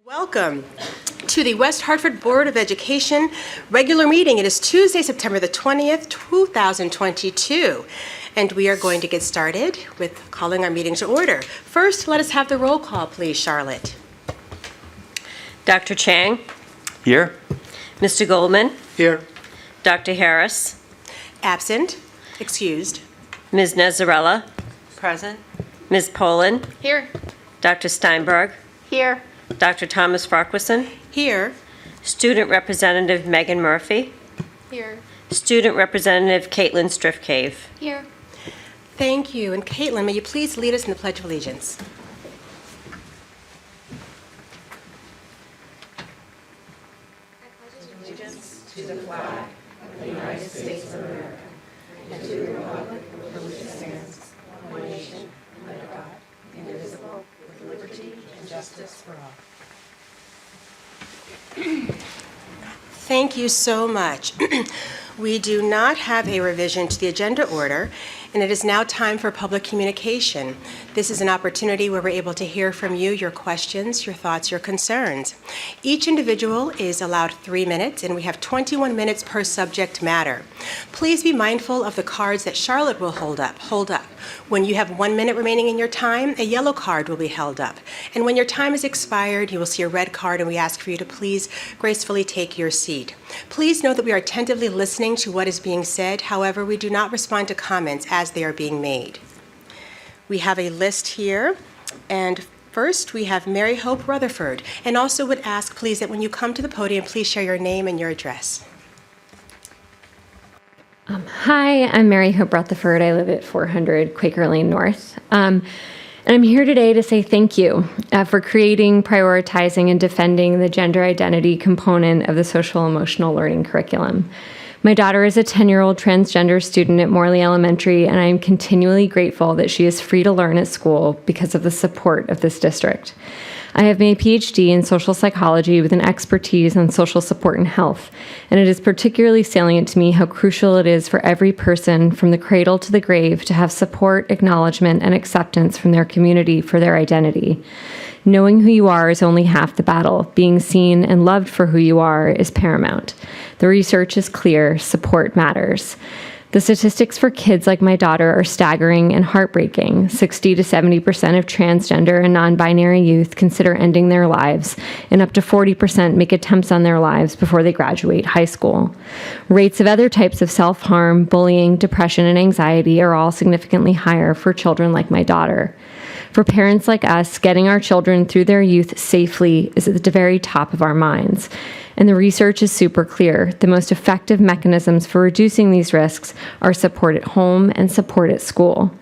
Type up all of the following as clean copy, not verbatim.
Welcome to the West Hartford Board of Education regular meeting. It is Tuesday, September the 20th, 2022, and we are going to get started with calling our meeting to order. First, let us have the roll call, please, Charlotte. Dr. Chang. Here. Mr. Goldman. Here. Dr. Harris. Absent. Excused. Ms. Nezzarella. Present. Ms. Poland. Here. Dr. Steinberg. Here. Dr. Thomas Farquharson. Here. Student Representative Megan Murphy. Here. Student Representative Caitlin Striffcave. Here. Thank you. And Caitlin, may you please lead us in the Pledge of Allegiance? Thank you so much. We do not have a revision to the agenda order, and it is now time for public communication. This is an opportunity where we're able to hear from you, your questions, your thoughts, your concerns. Each individual is allowed 3 minutes, and we have 21 minutes per subject matter. Please be mindful of the cards that Charlotte will hold up. When you have 1 minute remaining in your time, a yellow card will be held up. And when your time is expired, you will see a red card, and we ask for you to please gracefully take your seat. Please know that we are attentively listening to what is being said. However, we do not respond to comments as they are being made. We have a list here, and first we have Mary Hope Rutherford, and also would ask, please, that when you come to the podium, please share your name and your address. Hi, I'm Mary Hope Rutherford. I live at 400 Quaker Lane North. And I'm here today to say thank you for creating, prioritizing, and defending the gender identity component of the social emotional learning curriculum. My daughter is a 10-year-old transgender student at Morley Elementary, and I am continually grateful that she is free to learn at school because of the support of this district. I have my PhD in social psychology with an expertise on social support and health, and it is particularly salient to me how crucial it is for every person from the cradle to the grave to have support, acknowledgement, and acceptance from their community for their identity. Knowing who you are is only half the battle. Being seen and loved for who you are is paramount. The research is clear. Support matters. The statistics for kids like my daughter are staggering and heartbreaking. 60 to 70% of transgender and non-binary youth consider ending their lives, and up to 40% make attempts on their lives before they graduate high school. Rates of other types of self-harm, bullying, depression, and anxiety are all significantly higher for children like my daughter. For parents like us, getting our children through their youth safely is at the very top of our minds. And the research is super clear. The most effective mechanisms for reducing these risks are support at home and support at school.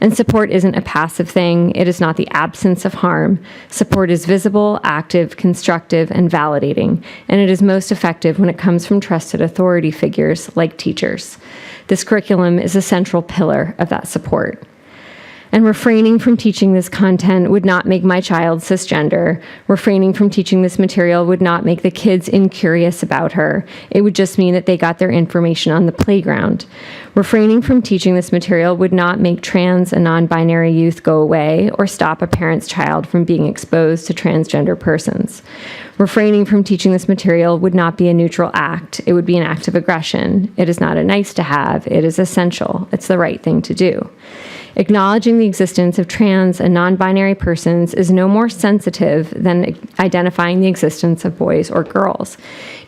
And support isn't a passive thing. It is not the absence of harm. Support is visible, active, constructive, and validating. And it is most effective when it comes from trusted authority figures like teachers. This curriculum is a central pillar of that support. And refraining from teaching this content would not make my child cisgender. Refraining from teaching this material would not make the kids incurious about her. It would just mean that they got their information on the playground. Refraining from teaching this material would not make trans and non-binary youth go away or stop a parent's child from being exposed to transgender persons. Refraining from teaching this material would not be a neutral act. It would be an act of aggression. It is not a nice to have. It is essential. It's the right thing to do. Acknowledging the existence of trans and non-binary persons is no more sensitive than identifying the existence of boys or girls.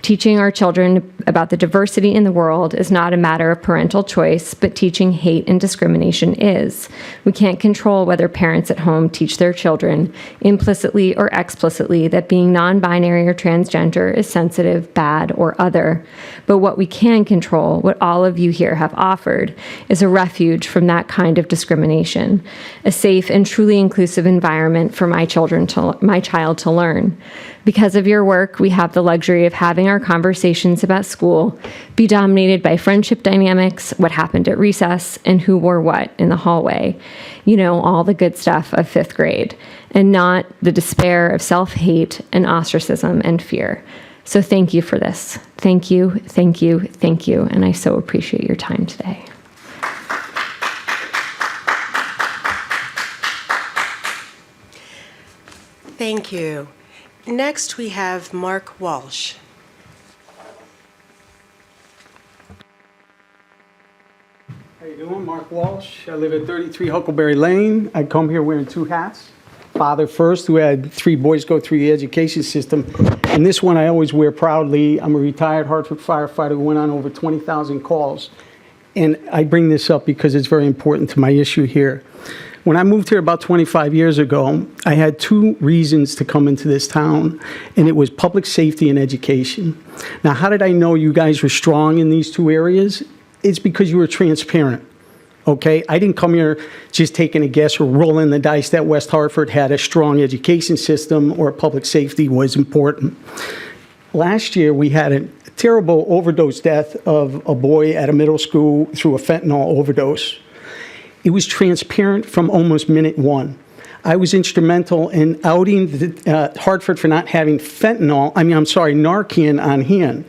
Teaching our children about the diversity in the world is not a matter of parental choice, but teaching hate and discrimination is. We can't control whether parents at home teach their children, implicitly or explicitly, that being non-binary or transgender is sensitive, bad, or other. But what we can control, what all of you here have offered, is a refuge from that kind of discrimination, a safe and truly inclusive environment for my child to learn. Because of your work, we have the luxury of having our conversations about school be dominated by friendship dynamics, what happened at recess, and who wore what in the hallway. You know, all the good stuff of 5th grade, and not the despair of self-hate and ostracism and fear. So thank you for this. Thank you, thank you, thank you, and I so appreciate your time today. Thank you. Next, we have Mark Walsh. How you doing? Mark Walsh. I live at 33 Huckleberry Lane. I come here wearing two hats. Father first, who had 3 boys go through the education system. And this one I always wear proudly. I'm a retired Hartford firefighter who went on over 20,000 calls. And I bring this up because it's very important to my issue here. When I moved here about 25 years ago, I had 2 reasons to come into this town, and it was public safety and education. Now, how did I know you guys were strong in these 2 areas? It's because you were transparent, okay? I didn't come here just taking a guess or rolling the dice that West Hartford had a strong education system or public safety was important. Last year, we had a terrible overdose death of a boy at a middle school through a fentanyl overdose. It was transparent from almost minute 1. I was instrumental in outing Hartford for not having Narcan on hand.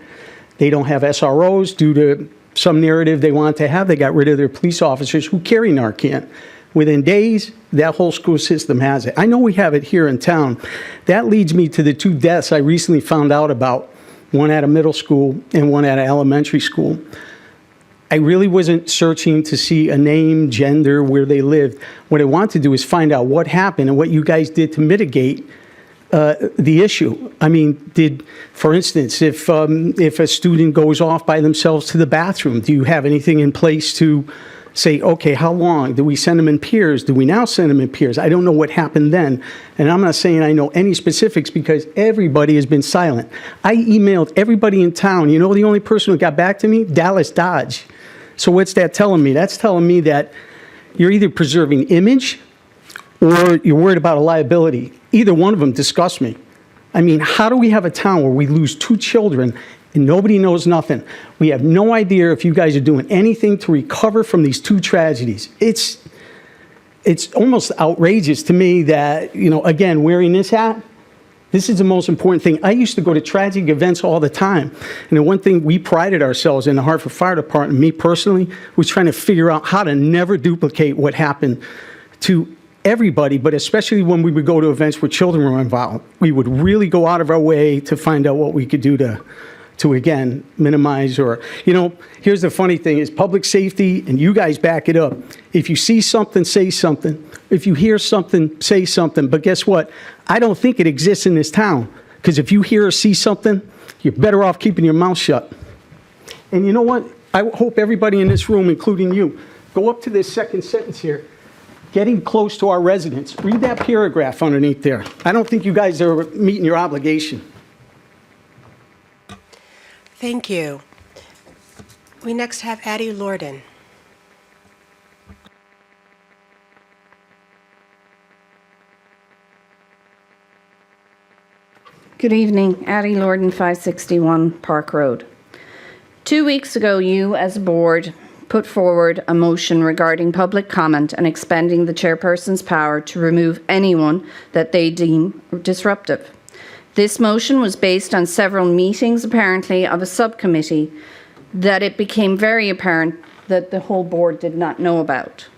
They don't have SROs due to some narrative they want to have. They got rid of their police officers who carry Narcan. Within days, that whole school system has it. I know we have it here in town. That leads me to the 2 deaths I recently found out about, one at a middle school and one at an elementary school. I really wasn't searching to see a name, gender, where they lived. What I want to do is find out what happened and what you guys did to mitigate the issue. I mean, for instance, if a student goes off by themselves to the bathroom, do you have anything in place to say, okay, how long? Do we send them in peers? Do we now send them in peers? I don't know what happened then. And I'm not saying I know any specifics because everybody has been silent. I emailed everybody in town. You know the only person who got back to me? Dallas Dodge. So what's that telling me? That's telling me that you're either preserving image or you're worried about a liability. Either one of them disgust me. I mean, how do we have a town where we lose 2 children and nobody knows nothing? We have no idea if you guys are doing anything to recover from these 2 tragedies. It's almost outrageous to me that, you know, again, wearing this hat, this is the most important thing. I used to go to tragic events all the time. And the one thing we prided ourselves in the Hartford Fire Department, me personally, was trying to figure out how to never duplicate what happened to everybody, but especially when we would go to events where children were involved. We would really go out of our way to find out what we could do to again, minimize or, you know, here's the funny thing is public safety, and you guys back it up. If you see something, say something. If you hear something, say something. But guess what? I don't think it exists in this town, because if you hear or see something, you're better off keeping your mouth shut. And you know what? I hope everybody in this room, including you, go up to this second sentence here. Getting close to our residents. Read that paragraph underneath there. I don't think you guys are meeting your obligation. Thank you. We next have Addie Lorden. Good evening, Addie Lorden, 561 Park Road. 2 weeks ago, you as a board put forward a motion regarding public comment and expanding the chairperson's power to remove anyone that they deem disruptive. This motion was based on several meetings, apparently, of a subcommittee that it became very apparent that the whole board did not know about.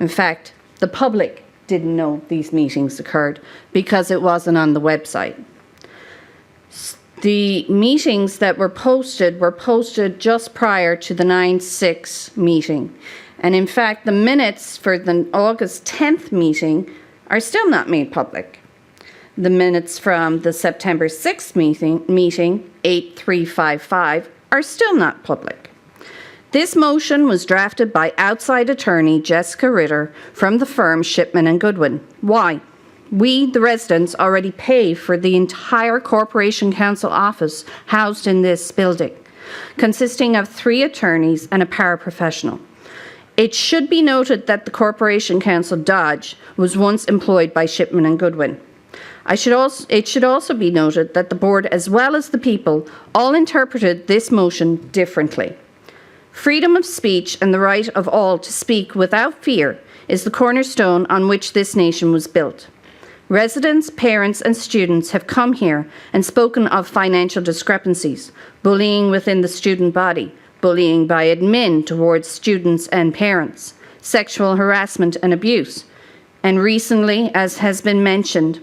In fact, the public didn't know these meetings occurred because it wasn't on the website. The meetings that were posted just prior to the 9/6 meeting. And in fact, the minutes for the August 10th meeting are still not made public. The minutes from the September 6th meeting 8355, are still not public. This motion was drafted by outside attorney Jessica Ritter from the firm Shipman and Goodwin. Why? We, the residents, already pay for the entire Corporation Counsel office housed in this building, consisting of 3 attorneys and a paraprofessional. It should be noted that the Corporation Counsel Dodge was once employed by Shipman and Goodwin. It should also be noted that the board, as well as the people, all interpreted this motion differently. Freedom of speech and the right of all to speak without fear is the cornerstone on which this nation was built. Residents, parents and students have come here and spoken of financial discrepancies, bullying within the student body, bullying by admin towards students and parents, sexual harassment and abuse. And recently, as has been mentioned,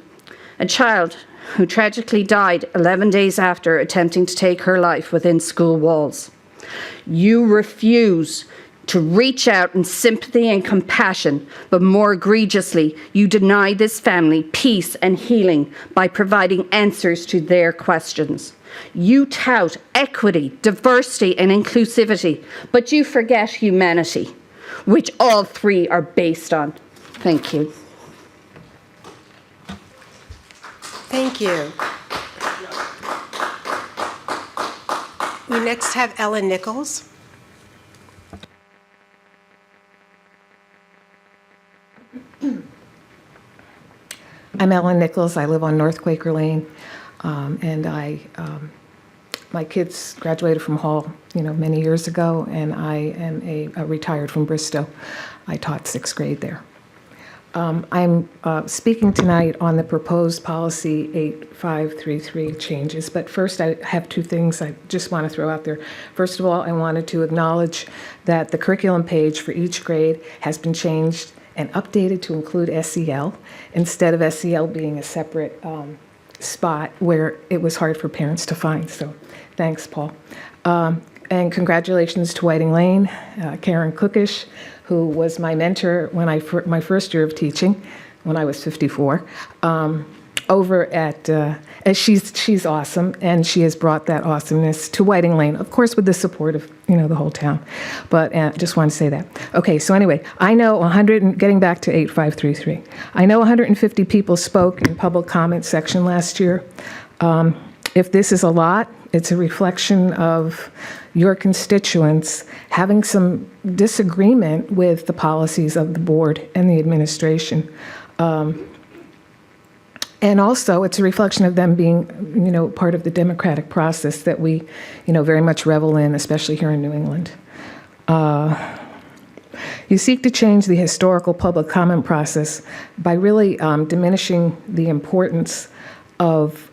a child who tragically died 11 days after attempting to take her life within school walls. You refuse to reach out in sympathy and compassion, but more egregiously, you deny this family peace and healing by providing answers to their questions. You tout equity, diversity, and inclusivity, but you forget humanity, which all three are based on. Thank you. Thank you. We next have Ellen Nichols. I'm Ellen Nichols. I live on North Quaker Lane, and my kids graduated from Hall, many years ago, and I am a retired from Bristow. I taught 6th grade there. I'm speaking tonight on the proposed policy 8533 changes, but first I have 2 things I just want to throw out there. First of all, I wanted to acknowledge that the curriculum page for each grade has been changed and updated to include SEL, instead of SEL being a separate spot where it was hard for parents to find. So thanks, Paul. And congratulations to Whiting Lane, Karen Cookish, who was my mentor when my first year of teaching, when I was 54, over at, she's awesome, and she has brought that awesomeness to Whiting Lane, of course with the support of, the whole town. But just want to say that. Okay, so anyway, I know getting back to 8533, I know 150 people spoke in public comment section last year. If this is a lot, it's a reflection of your constituents having some disagreement with the policies of the board and the administration. And also, it's a reflection of them being, part of the democratic process that we, very much revel in, especially here in New England. You seek to change the historical public comment process by really diminishing the importance of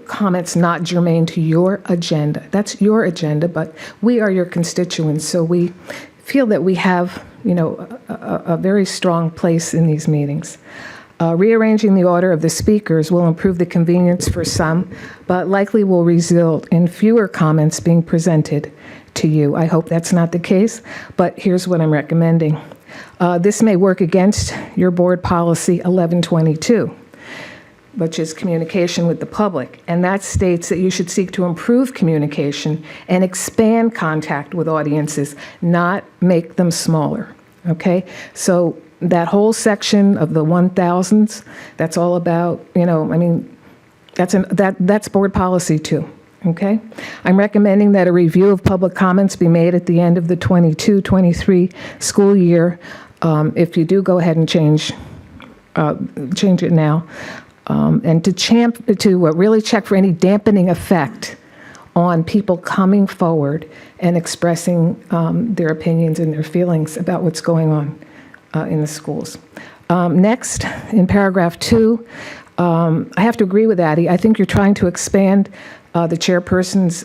comments not germane to your agenda. That's your agenda, but we are your constituents, so we feel that we have, a very strong place in these meetings. Rearranging the order of the speakers will improve the convenience for some, but likely will result in fewer comments being presented to you. I hope that's not the case, but here's what I'm recommending. This may work against your board policy 1122. Which is communication with the public, and that states that you should seek to improve communication and expand contact with audiences, not make them smaller, okay? So that whole section of the 1000s, that's all about, that's board policy too, okay? I'm recommending that a review of public comments be made at the end of the 22-23 school year. If you do, go ahead and change it now. And to really check for any dampening effect on people coming forward and expressing their opinions and their feelings about what's going on in the schools. Next, in paragraph 2, I have to agree with Addie. I think you're trying to expand the chairperson's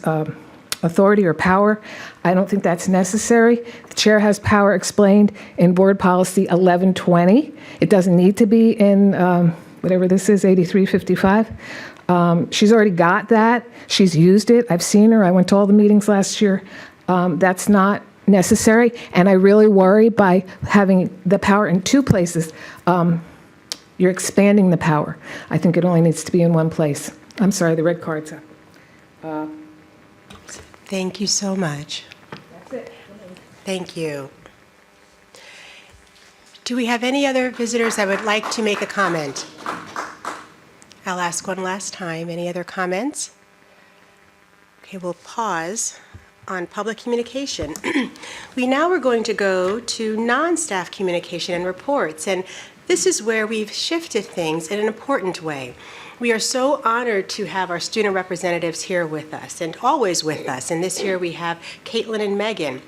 authority or power. I don't think that's necessary. The chair has power explained in board policy 1120. It doesn't need to be in whatever this is, 8355. She's already got that. She's used it. I've seen her. I went to all the meetings last year. That's not necessary. And I really worry by having the power in 2 places, you're expanding the power. I think it only needs to be in 1 place. I'm sorry, the red card's up. Thank you so much. That's it. Thank you. Do we have any other visitors that would like to make a comment? I'll ask one last time. Any other comments? Okay, we'll pause on public communication. We now are going to go to non-staff communication and reports, and this is where we've shifted things in an important way. We are so honored to have our student representatives here with us, and always with us, and this year we have Caitlin and Megan.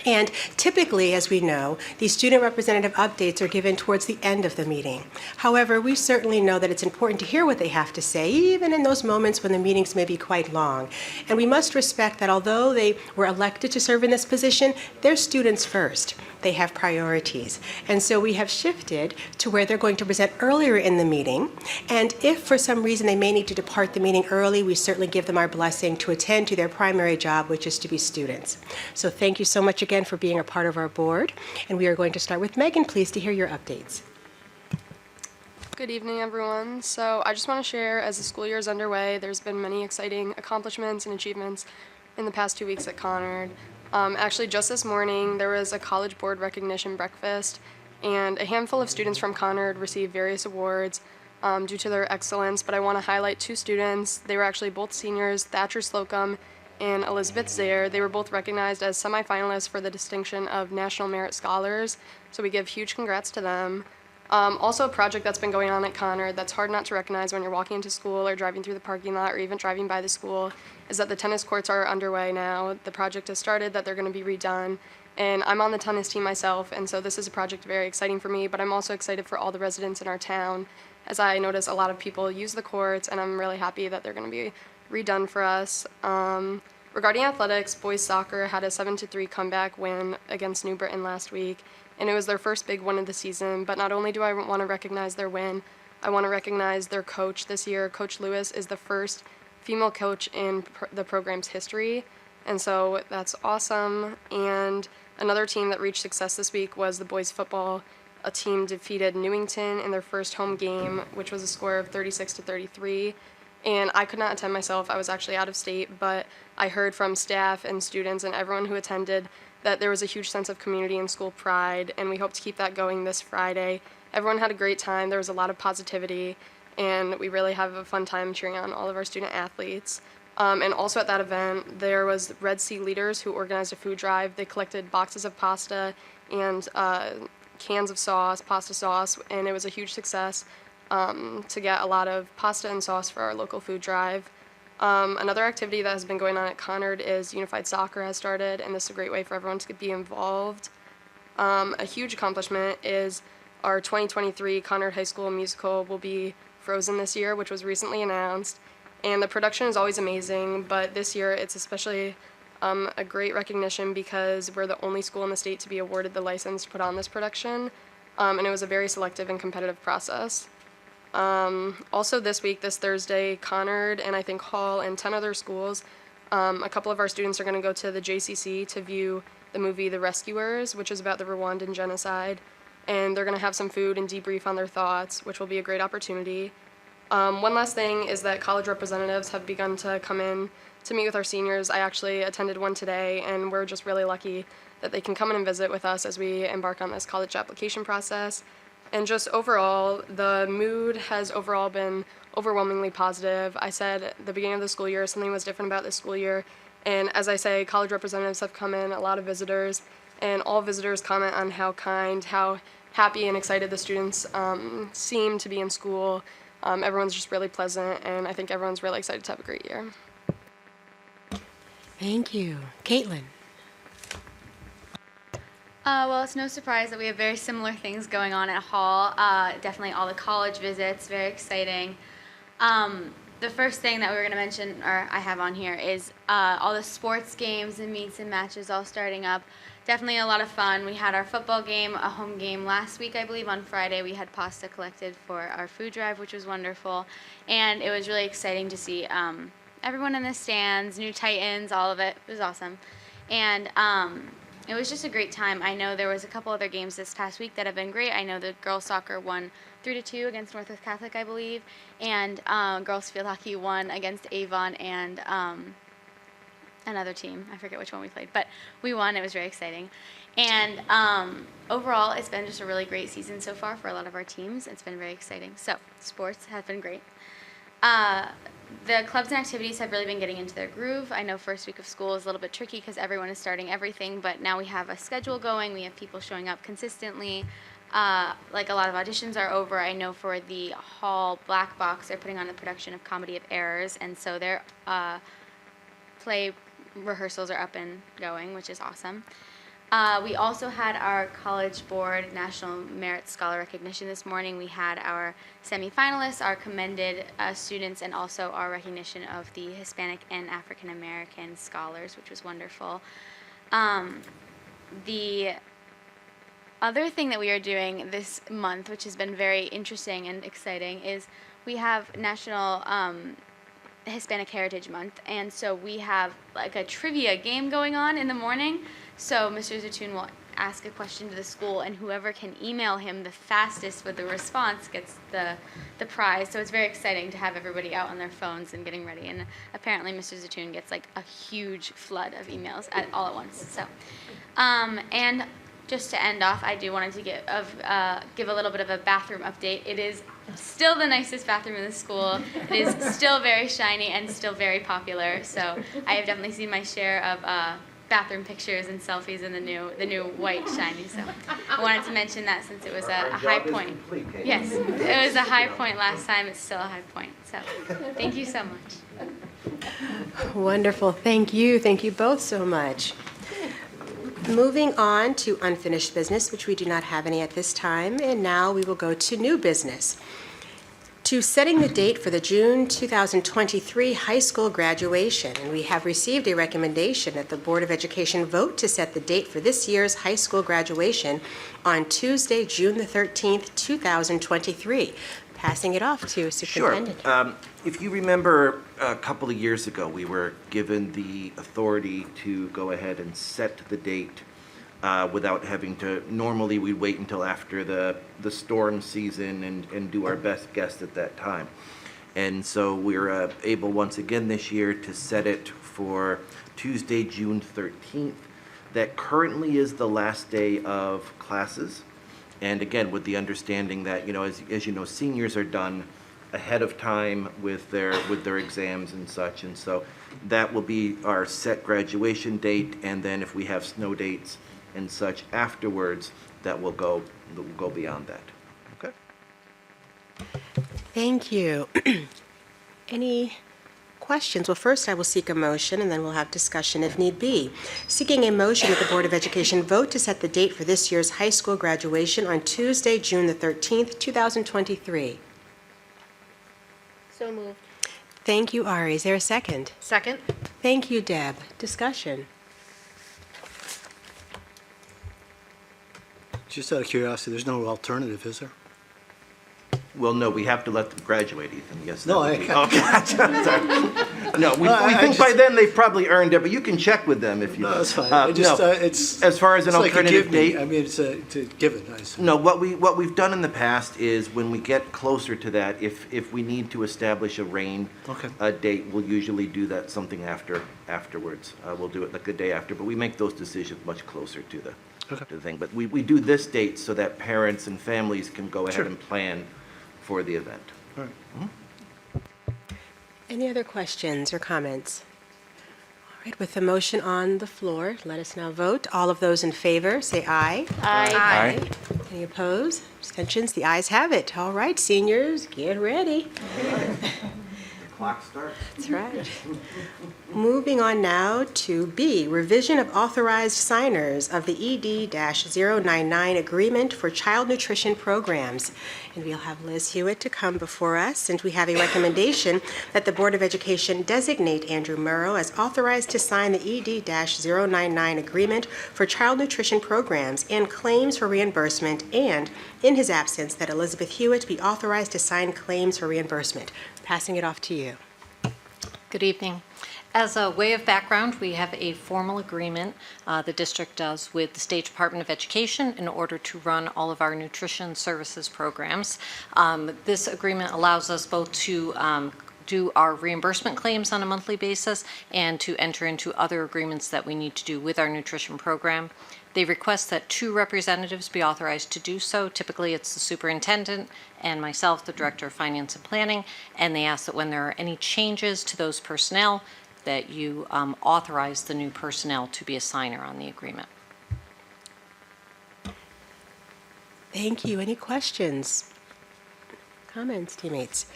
And typically, as we know, these student representative updates are given towards the end of the meeting. However, we certainly know that it's important to hear what they have to say, even in those moments when the meetings may be quite long. And we must respect that although they were elected to serve in this position, they're students first. they have priorities. And so we have shifted to where they're going to present earlier in the meeting. And if for some reason they may need to depart the meeting early, we certainly give them our blessing to attend to their primary job, which is to be students. So thank you so much again for being a part of our board. And we are going to start with Megan. Pleased to hear your updates. Good evening, everyone. So I just want to share, as the school year is underway, there's been many exciting accomplishments and achievements in the past 2 weeks at Conard. Actually, just this morning, there was a college board recognition breakfast, and a handful of students from Conard received various awards due to their excellence, but I want to highlight 2 students. They were actually both seniors, Thatcher Slocum and Elizabeth Zaire. They were both recognized as semifinalists for the distinction of National Merit Scholars, so we give huge congrats to them. Also, a project that's been going on at Conard that's hard not to recognize when you're walking into school or driving through the parking lot or even driving by the school is that the tennis courts are underway now. The project has started, that they're going to be redone, and I'm on the tennis team myself, and so this is a project very exciting for me, but I'm also excited for all the residents in our town, as I notice a lot of people use the courts, and I'm really happy that they're going to be redone for us. Regarding athletics, boys soccer had a 7-3 comeback win against New Britain last week, and it was their first big one of the season. But not only do I want to recognize their win, I want to recognize their coach this year. Coach Lewis is the first female coach in the program's history, and so that's awesome. And another team that reached success this week was the boys football. A team defeated Newington in their first home game, which was a score of 36-33. And I could not attend myself. I was actually out of state, but I heard from staff and students and everyone who attended that there was a huge sense of community and school pride, and we hope to keep that going this Friday. Everyone had a great time. There was a lot of positivity, and we really have a fun time cheering on all of our student athletes. And also at that event, there was Red Sea Leaders who organized a food drive. They collected boxes of pasta and cans of sauce, pasta sauce, and it was a huge success to get a lot of pasta and sauce for our local food drive. Another activity that has been going on at Conard is Unified Soccer has started, and this is a great way for everyone to be involved. A huge accomplishment is our 2023 Conard High School musical will be Frozen this year, which was recently announced. And the production is always amazing, but this year it's especially a great recognition because we're the only school in the state to be awarded the license to put on this production, and it was a very selective and competitive process. Also this week, this Thursday, Conard and I think Hall and 10 other schools, a couple of our students are going to go to the JCC to view the movie The Rescuers, which is about the Rwandan genocide, and they're going to have some food and debrief on their thoughts, which will be a great opportunity. One last thing is that college representatives have begun to come in to meet with our seniors. I actually attended one today, and we're just really lucky that they can come in and visit with us as we embark on this college application process. And just overall, the mood has overall been overwhelmingly positive. I said at the beginning of the school year something was different about this school year, and as I say, college representatives have come in, a lot of visitors, and all visitors comment on how kind, how happy and excited the students seem to be in school. Everyone's just really pleasant, and I think everyone's really excited to have a great year. Thank you. Caitlin. Well, it's no surprise that we have very similar things going on at Hall. Definitely all the college visits, very exciting. The first thing that we were going to mention, or I have on here, is all the sports games and meets and matches all starting up. Definitely a lot of fun. We had our football game, a home game last week, I believe. On Friday, we had pasta collected for our food drive, which was wonderful. And it was really exciting to see everyone in the stands, new Titans, all of it. It was awesome. And it was just a great time. I know there was a couple other games this past week that have been great. I know the girls soccer won 3-2 against Northwest Catholic, I believe, and girls field hockey won against Avon and another team. I forget which one we played, but we won. It was very exciting. And overall, it's been just a really great season so far for a lot of our teams. It's been very exciting. So sports have been great. The clubs and activities have really been getting into their groove. I know first week of school is a little bit tricky because everyone is starting everything, but now we have a schedule going. We have people showing up consistently. Like a lot of auditions are over. I know for the Hall Black Box, they're putting on a production of Comedy of Errors, and so their play rehearsals are up and going, which is awesome. We also had our College Board National Merit Scholar recognition this morning. We had our semifinalists, our commended students, and also our recognition of the Hispanic and African American scholars, which was wonderful. The other thing that we are doing this month, which has been very interesting and exciting, is we have National Hispanic Heritage Month, and so we have like a trivia game going on in the morning. So Mr. Zatoun will ask a question to the school, and whoever can email him the fastest with the response gets the prize. So it's very exciting to have everybody out on their phones and getting ready. And apparently Mr. Zatoun gets like a huge flood of emails all at once. So, and just to end off, I do wanted to give a little bit of a bathroom update. It is still the nicest bathroom in the school. It is still very shiny and still very popular. So I have definitely seen my share of bathroom pictures and selfies in the new white shiny. So I wanted to mention that since it was a high point. Yes, it was a high point last time. It's still a high point. So thank you so much. Wonderful. Thank you. Thank you both so much. Moving on to unfinished business, which we do not have any at this time, and now we will go to new business. To setting the date for the June 2023 high school graduation, and we have received a recommendation that the Board of Education vote to set the date for this year's high school graduation on Tuesday, June the 13th, 2023. Passing it off to Superintendent. Sure. If you remember, a couple of years ago, we were given the authority to go ahead and set the date without having to, normally we'd wait until after the storm season and do our best guess at that time. And so we're able once again this year to set it for Tuesday, June 13th. That currently is the last day of classes. And again, with the understanding that, as you know, seniors are done ahead of time with their exams and such. And so that will be our set graduation date. And then if we have snow dates and such afterwards, that will go beyond that. Okay. Thank you. Any questions? Well, first I will seek a motion, and then we'll have discussion if need be. Seeking a motion that the Board of Education vote to set the date for this year's high school graduation on Tuesday, June the 13th, 2023. So moved. Thank you, Ari. Is there a second? Second? Thank you, Deb. Discussion. Just out of curiosity, there's no alternative, is there? Well, no, we have to let them graduate, Ethan. Yes. No, that would be- Okay, sorry. No, we think by then they've probably earned it, but you can check with them if you. No, that's fine. No. It's As far as an it's like a alternative give me. date. I mean, it's a given. I assume. No, what we've done in the past is when we get closer to that, if we need to establish a rain date, we'll usually do that something afterwards. We'll do it like the day after, but we make those decisions much closer to the thing. But we do this date so that parents and families can go ahead and plan for the event. All right. Any other questions or comments? All right, with the motion on the floor, let us now vote. All of those in favor, say aye. Aye. Any opposed? Abstentions? The ayes have it. All right, seniors, get ready. Clock starts. That's right. Moving on now to B, revision of authorized signers of the ED-099 agreement for child nutrition programs. And we'll have Liz Hewitt to come before us, and we have a recommendation that the Board of Education designate Andrew Morrow as authorized to sign the ED-099 agreement for child nutrition programs and claims for reimbursement, and, in his absence, that Elizabeth Hewitt be authorized to sign claims for reimbursement. Passing it off to you. Good evening. As a way of background, we have a formal agreement the district does with the State Department of Education in order to run all of our nutrition services programs. This agreement allows us both to do our reimbursement claims on a monthly basis and to enter into other agreements that we need to do with our nutrition program. They request that 2 representatives be authorized to do so. Typically, it's the superintendent and myself, the director of finance and planning, and they ask that when there are any changes to those personnel, that you authorize the new personnel to be a signer on the agreement. Thank you. Any questions? Comments, teammates?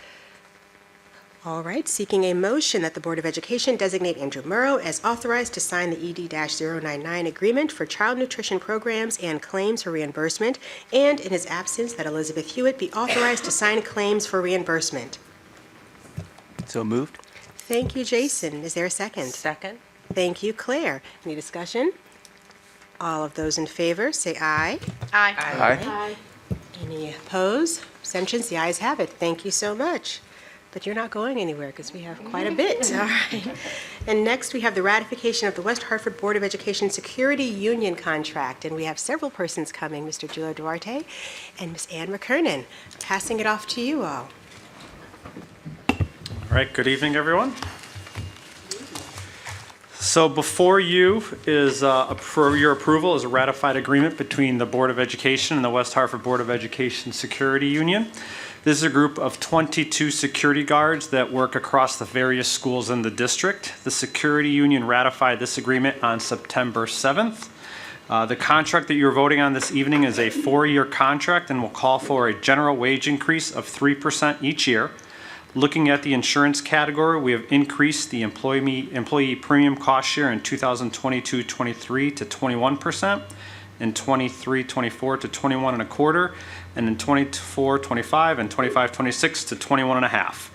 All right, seeking a motion that the Board of Education designate Andrew Morrow as authorized to sign the ED-099 agreement for child nutrition programs and claims for reimbursement, and in his absence, that Elizabeth Hewitt be authorized to sign claims for reimbursement. So moved. Thank you, Jason. Is there a second? Second. Thank you, Claire. Any discussion? All of those in favor, say aye. Aye. Any opposed? Abstentions? The ayes have it. Thank you so much. But you're not going anywhere because we have quite a bit. All right. And next, we have the ratification of the West Hartford Board of Education Security Union contract. And we have several persons coming, Mr. Julio Duarte and Ms. Ann McKernan. Passing it off to you all. All right, good evening, everyone. So before you is, for your approval, is a ratified agreement between the Board of Education and the West Hartford Board of Education Security Union. This is a group of 22 security guards that work across the various schools in the district. The security union ratified this agreement on September 7th. The contract that you're voting on this evening is a 4-year contract and will call for a general wage increase of 3% each year. Looking at the insurance category, we have increased the employee premium cost share in 2022-23 to 21%, in 23-24 to 21.25%, and in 24-25 and 25-26 to 21.5%.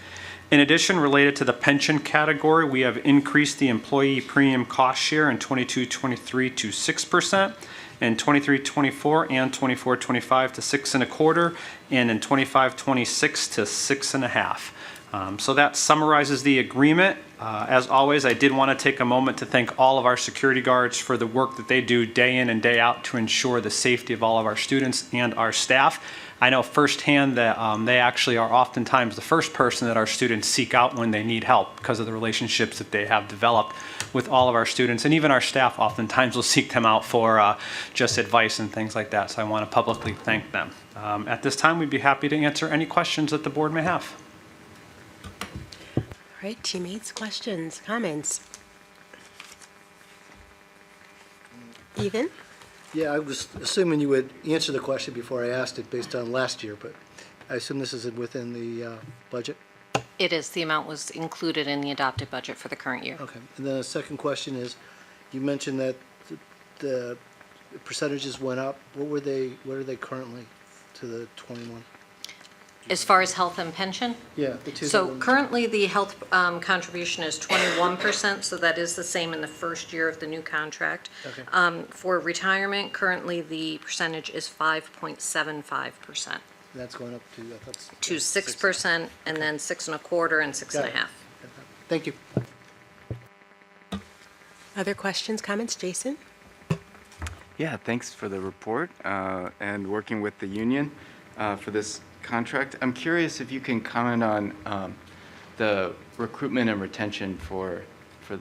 In addition, related to the pension category, we have increased the employee premium cost share in 22-23 to 6%, in 23-24 and 24-25 to 6.25%, and in 25-26 to 6.5%. So that summarizes the agreement. As always, I did want to take a moment to thank all of our security guards for the work that they do day in and day out to ensure the safety of all of our students and our staff. I know firsthand that they actually are oftentimes the first person that our students seek out when they need help because of the relationships that they have developed with all of our students. And even our staff oftentimes will seek them out for just advice and things like that. So I want to publicly thank them. At this time, we'd be happy to answer any questions that the board may have. All right, teammates, questions, comments? Ethan? Yeah, I was assuming you would answer the question before I asked it based on last year, but I assume this is within the budget? It is. The amount was included in the adopted budget for the current year. Okay. And then the second question is, you mentioned that the percentages went up. What are they currently to the 21? As far as health and pension? Yeah, the two. So currently, the health contribution is 21%, so that is the same in the first year of the new contract. Okay. For retirement, currently, the percentage is 5.75%. That's going up to, I thought it's- To 6%, and then 6.25% and 6.5%. Thank you. Other questions, comments? Jason? Yeah, thanks for the report and working with the union for this contract. I'm curious if you can comment on the recruitment and retention for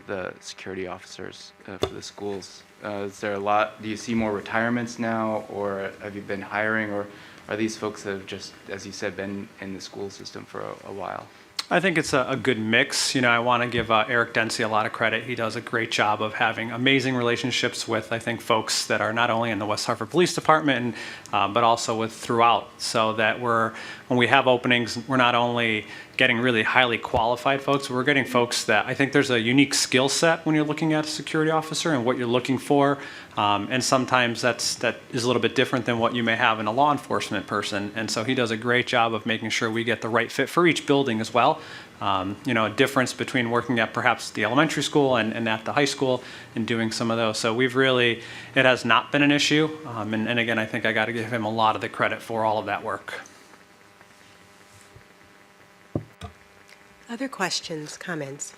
the security officers for the schools. Is there a lot, do you see more retirements now, or have you been hiring, or are these folks that have just, as you said, been in the school system for a while? I think it's a good mix. You know, I want to give Eric Dempsey a lot of credit. He does a great job of having amazing relationships with, I think, folks that are not only in the West Hartford Police Department, but also with throughout, so that when we have openings, we're not only getting really highly qualified folks, but we're getting folks that I think there's a unique skill set when you're looking at a security officer and what you're looking for. And sometimes that is a little bit different than what you may have in a law enforcement person. And so he does a great job of making sure we get the right fit for each building as well. You know, a difference between working at perhaps the elementary school and at the high school and doing some of those. So it has not been an issue. And again, I think I got to give him a lot of the credit for all of that work. Other questions, comments?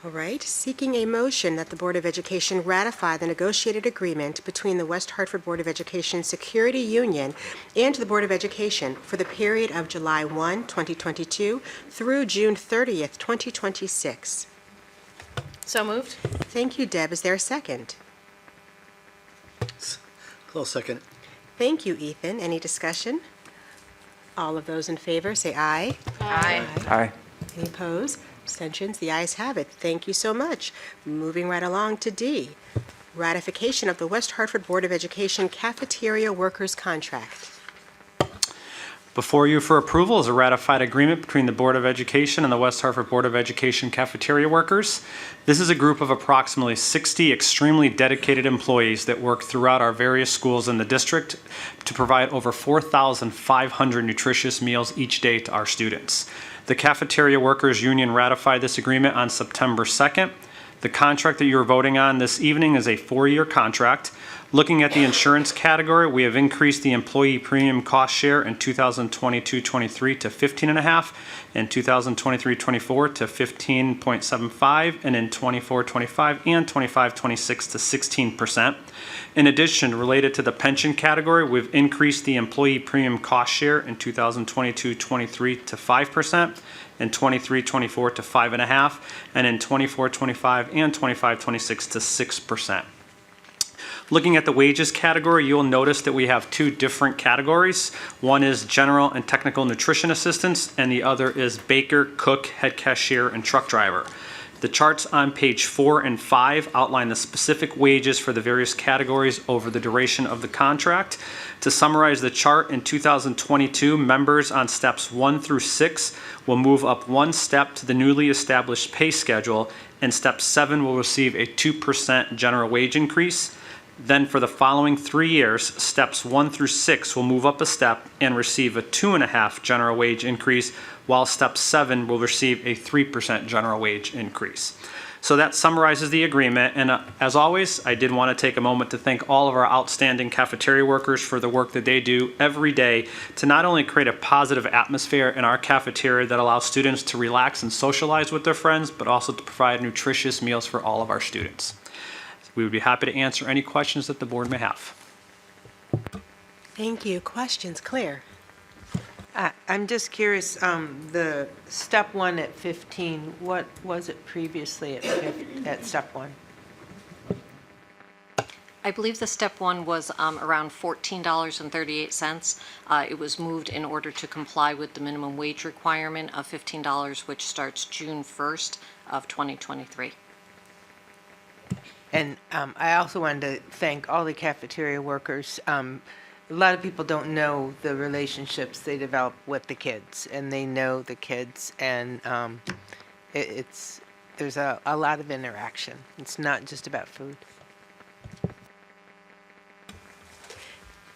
All right, seeking a motion that the Board of Education ratify the negotiated agreement between the West Hartford Board of Education Security Union and the Board of Education for the period of July 1, 2022 through June 30th, 2026. So moved. Thank you, Deb. Is there a second? Close second. Thank you, Ethan. Any discussion? All of those in favor, say aye. Aye. Aye. Any opposed? Abstentions? The ayes have it. Thank you so much. Moving right along to D, ratification of the West Hartford Board of Education cafeteria workers contract. Before you for approval is a ratified agreement between the Board of Education and the West Hartford Board of Education cafeteria workers. This is a group of approximately 60 extremely dedicated employees that work throughout our various schools in the district to provide over 4,500 nutritious meals each day to our students. The Cafeteria Workers Union ratified this agreement on September 2nd. The contract that you're voting on this evening is a 4-year contract. Looking at the insurance category, we have increased the employee premium cost share in 2022-23 to 15.5, in 2023-24 to 15.75, and in 24-25 and 25-26 to 16%. In addition, related to the pension category, we've increased the employee premium cost share in 2022-23 to 5%, in 23-24 to 5.5, and in 24-25 and 25-26 to 6%. Looking at the wages category, you'll notice that we have 2 different categories. One is general and technical nutrition assistants, and the other is baker, cook, head cashier, and truck driver. The charts on page 4 and 5 outline the specific wages for the various categories over the duration of the contract. To summarize the chart, in 2022, members on steps 1 through 6 will move up 1 step to the newly established pay schedule, and step 7 will receive a 2% general wage increase. Then for the following 3 years, steps 1 through 6 will move up a step and receive a 2.5% general wage increase, while step 7 will receive a 3% general wage increase. So that summarizes the agreement, and as always, I did want to take a moment to thank all of our outstanding cafeteria workers for the work that they do every day to not only create a positive atmosphere in our cafeteria that allows students to relax and socialize with their friends, but also to provide nutritious meals for all of our students. We would be happy to answer any questions that the board may have. Thank you. Questions? Claire? I'm just curious, the step 1 at 15, what was it previously at step 1? I believe the step 1 was around $14.38. It was moved in order to comply with the minimum wage requirement of $15, which starts June 1st of 2023. And I also wanted to thank all the cafeteria workers. A lot of people don't know the relationships they develop with the kids, and they know the kids, and there's a lot of interaction. It's not just about food.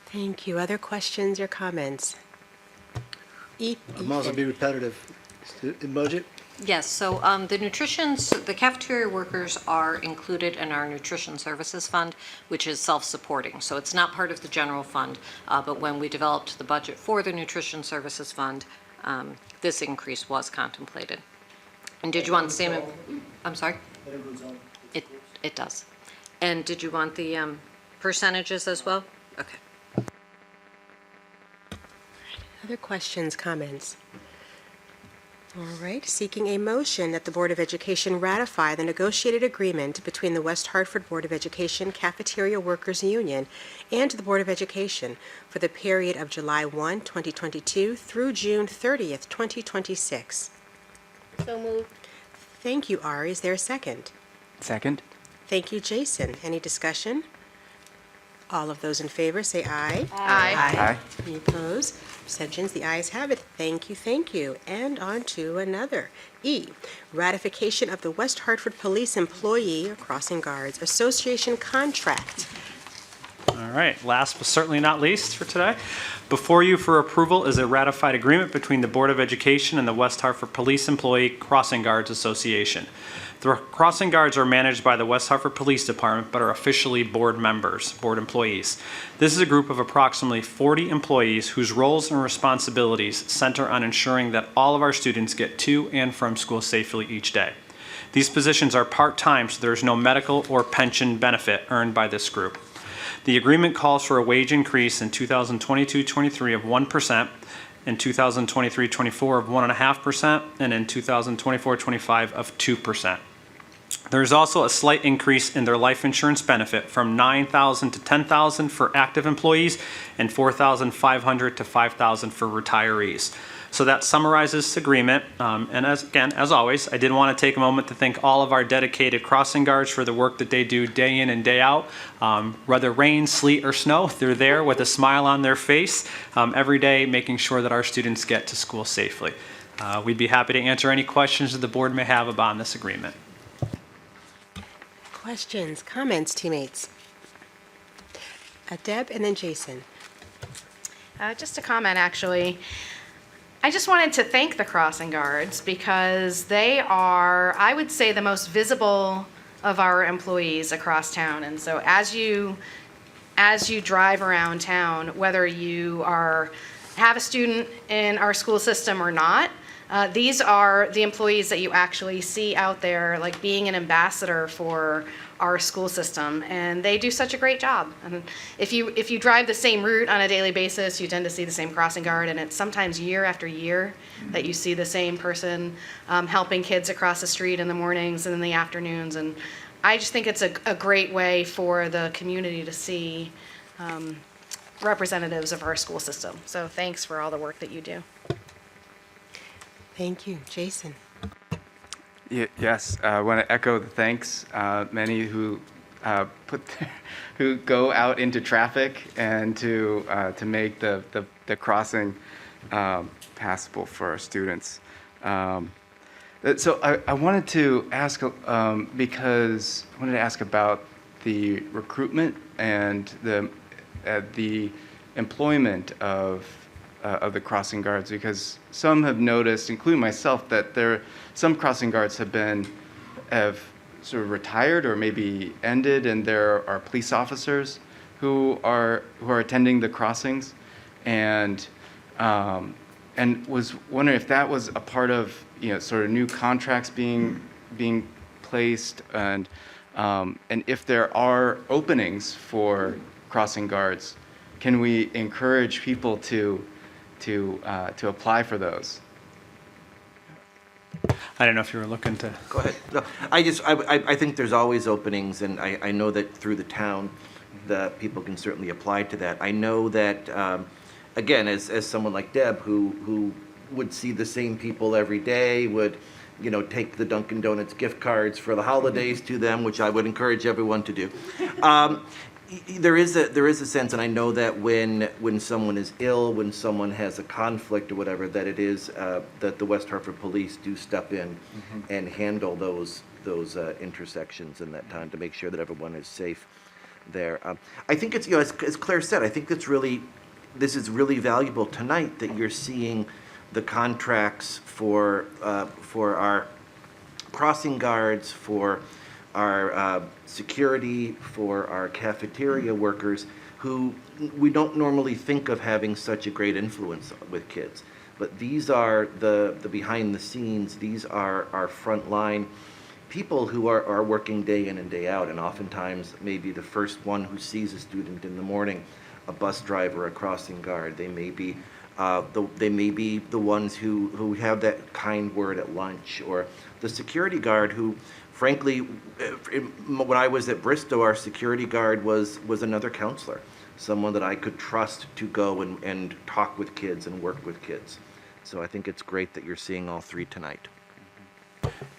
Thank you. Other questions or comments? I'm also be repetitive. In budget? Yes, so the cafeteria workers are included in our nutrition services fund, which is self-supporting. So it's not part of the general fund, but when we developed the budget for the nutrition services fund, this increase was contemplated. And did you want the same? I'm sorry? It does. And did you want the percentages as well? Okay. Other questions, comments? All right, seeking a motion that the Board of Education ratify the negotiated agreement between the West Hartford Board of Education Cafeteria Workers Union and the Board of Education for the period of July 1, 2022 through June 30th, 2026. So moved. Thank you, Ari. Is there a second? Second. Thank you, Jason. Any discussion? All of those in favor say aye. Aye. Any opposed? Abstentions? The ayes have it. Thank you, thank you. And on to another. E, ratification of the West Hartford Police Employee Crossing Guards Association contract. All right, last but certainly not least for today, before you for approval is a ratified agreement between the Board of Education and the West Hartford Police Employee Crossing Guards Association. The crossing guards are managed by the West Hartford Police Department, but are officially board members, board employees. This is a group of approximately 40 employees whose roles and responsibilities center on ensuring that all of our students get to and from school safely each day. These positions are part-time, so there is no medical or pension benefit earned by this group. The agreement calls for a wage increase in 2022-23 of 1%, in 2023-24 of 1.5%, and in 2024-25 of 2%. There is also a slight increase in their life insurance benefit from $9,000 to $10,000 for active employees and $4,500 to $5,000 for retirees. So that summarizes this agreement. And as always, I did want to take a moment to thank all of our dedicated crossing guards for the work that they do day in and day out. Whether rain, sleet, or snow, they're there with a smile on their face every day, making sure that our students get to school safely. We'd be happy to answer any questions that the board may have about this agreement. Questions, comments, teammates? Deb and then Jason. Just a comment, actually. I just wanted to thank the crossing guards because they are, I would say, the most visible of our employees across town. And so as you drive around town, whether you have a student in our school system or not, these are the employees that you actually see out there, like being an ambassador for our school system, and they do such a great job. And if you drive the same route on a daily basis, you tend to see the same crossing guard, and it's sometimes year after year that you see the same person helping kids across the street in the mornings and in the afternoons. And I just think it's a great way for the community to see representatives of our school system. So thanks for all the work that you do. Thank you. Jason? Yes, I want to echo the thanks. Many who who go out into traffic and to make the crossing passable for our students. So I wanted to ask because I wanted to ask about the recruitment and the employment of the crossing guards, because some have noticed, including myself, that some crossing guards have sort of retired or maybe ended, and there are police officers who are attending the crossings, and was wondering if that was a part of sort of new contracts being placed, and if there are openings for crossing guards, can we encourage people to apply for those? I don't know if you were looking to. Go ahead. No, I think there's always openings, and I know that through the town, that people can certainly apply to that. I know that, again, as someone like Deb, who would see the same people every day, would, take the Dunkin' Donuts gift cards for the holidays to them, which I would encourage everyone to do. There is a sense, and I know that when someone is ill, when someone has a conflict or whatever, that it is that the West Hartford Police do step in and handle those intersections in that time to make sure that everyone is safe there. I think it's as Claire said, I think this is really valuable tonight that you're seeing the contracts for our crossing guards, for our security, for our cafeteria workers, who we don't normally think of having such a great influence with kids. But these are the behind the scenes, these are our frontline people who are working day in and day out, and oftentimes maybe the first one who sees a student in the morning, a bus driver, a crossing guard. They may be the ones who have that kind word at lunch, or the security guard who, frankly, when I was at Bristow, our security guard was another counselor, someone that I could trust to go and talk with kids and work with kids. So I think it's great that you're seeing all three tonight.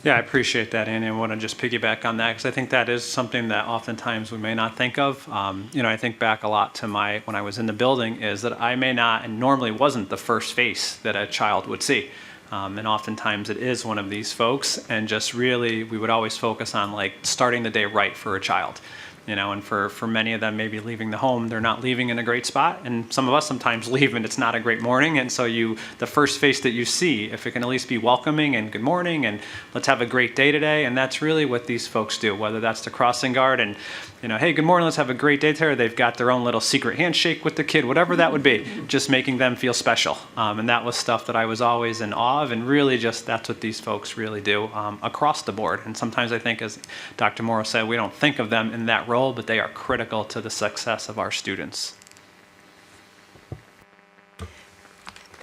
Yeah, I appreciate that, Andy. I want to just piggyback on that because I think that is something that oftentimes we may not think of. I think back a lot to when I was in the building, is that I may not, and normally wasn't the first face that a child would see. And oftentimes it is one of these folks, and just really, we would always focus on like starting the day right for a child. And for many of them, maybe leaving the home, they're not leaving in a great spot. And some of us sometimes leave and it's not a great morning. And so the first face that you see, if it can at least be welcoming and good morning and let's have a great day today. And that's really what these folks do, whether that's the crossing guard and, hey, good morning, let's have a great day today. They've got their own little secret handshake with the kid, whatever that would be, just making them feel special. And that was stuff that I was always in awe of. And really just that's what these folks really do across the board. And sometimes I think, as Dr. Morrow said, we don't think of them in that role, but they are critical to the success of our students.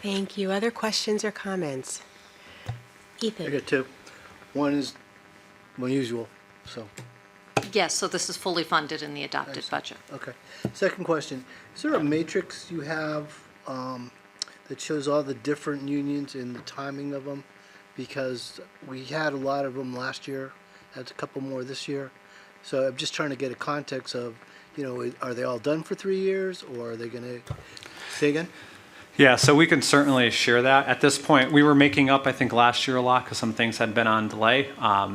Thank you. Other questions or comments? Ethan? I got two. One is unusual, so. Yes, so this is fully funded in the adopted budget. Okay. Second question, is there a matrix you have that shows all the different unions and the timing of them? Because we had a lot of them last year, had a couple more this year. So I'm just trying to get a context of, are they all done for 3 years, or are they going to, say again? Yeah, so we can certainly share that. At this point, we were making up, I think, last year a lot because some things had been on delay.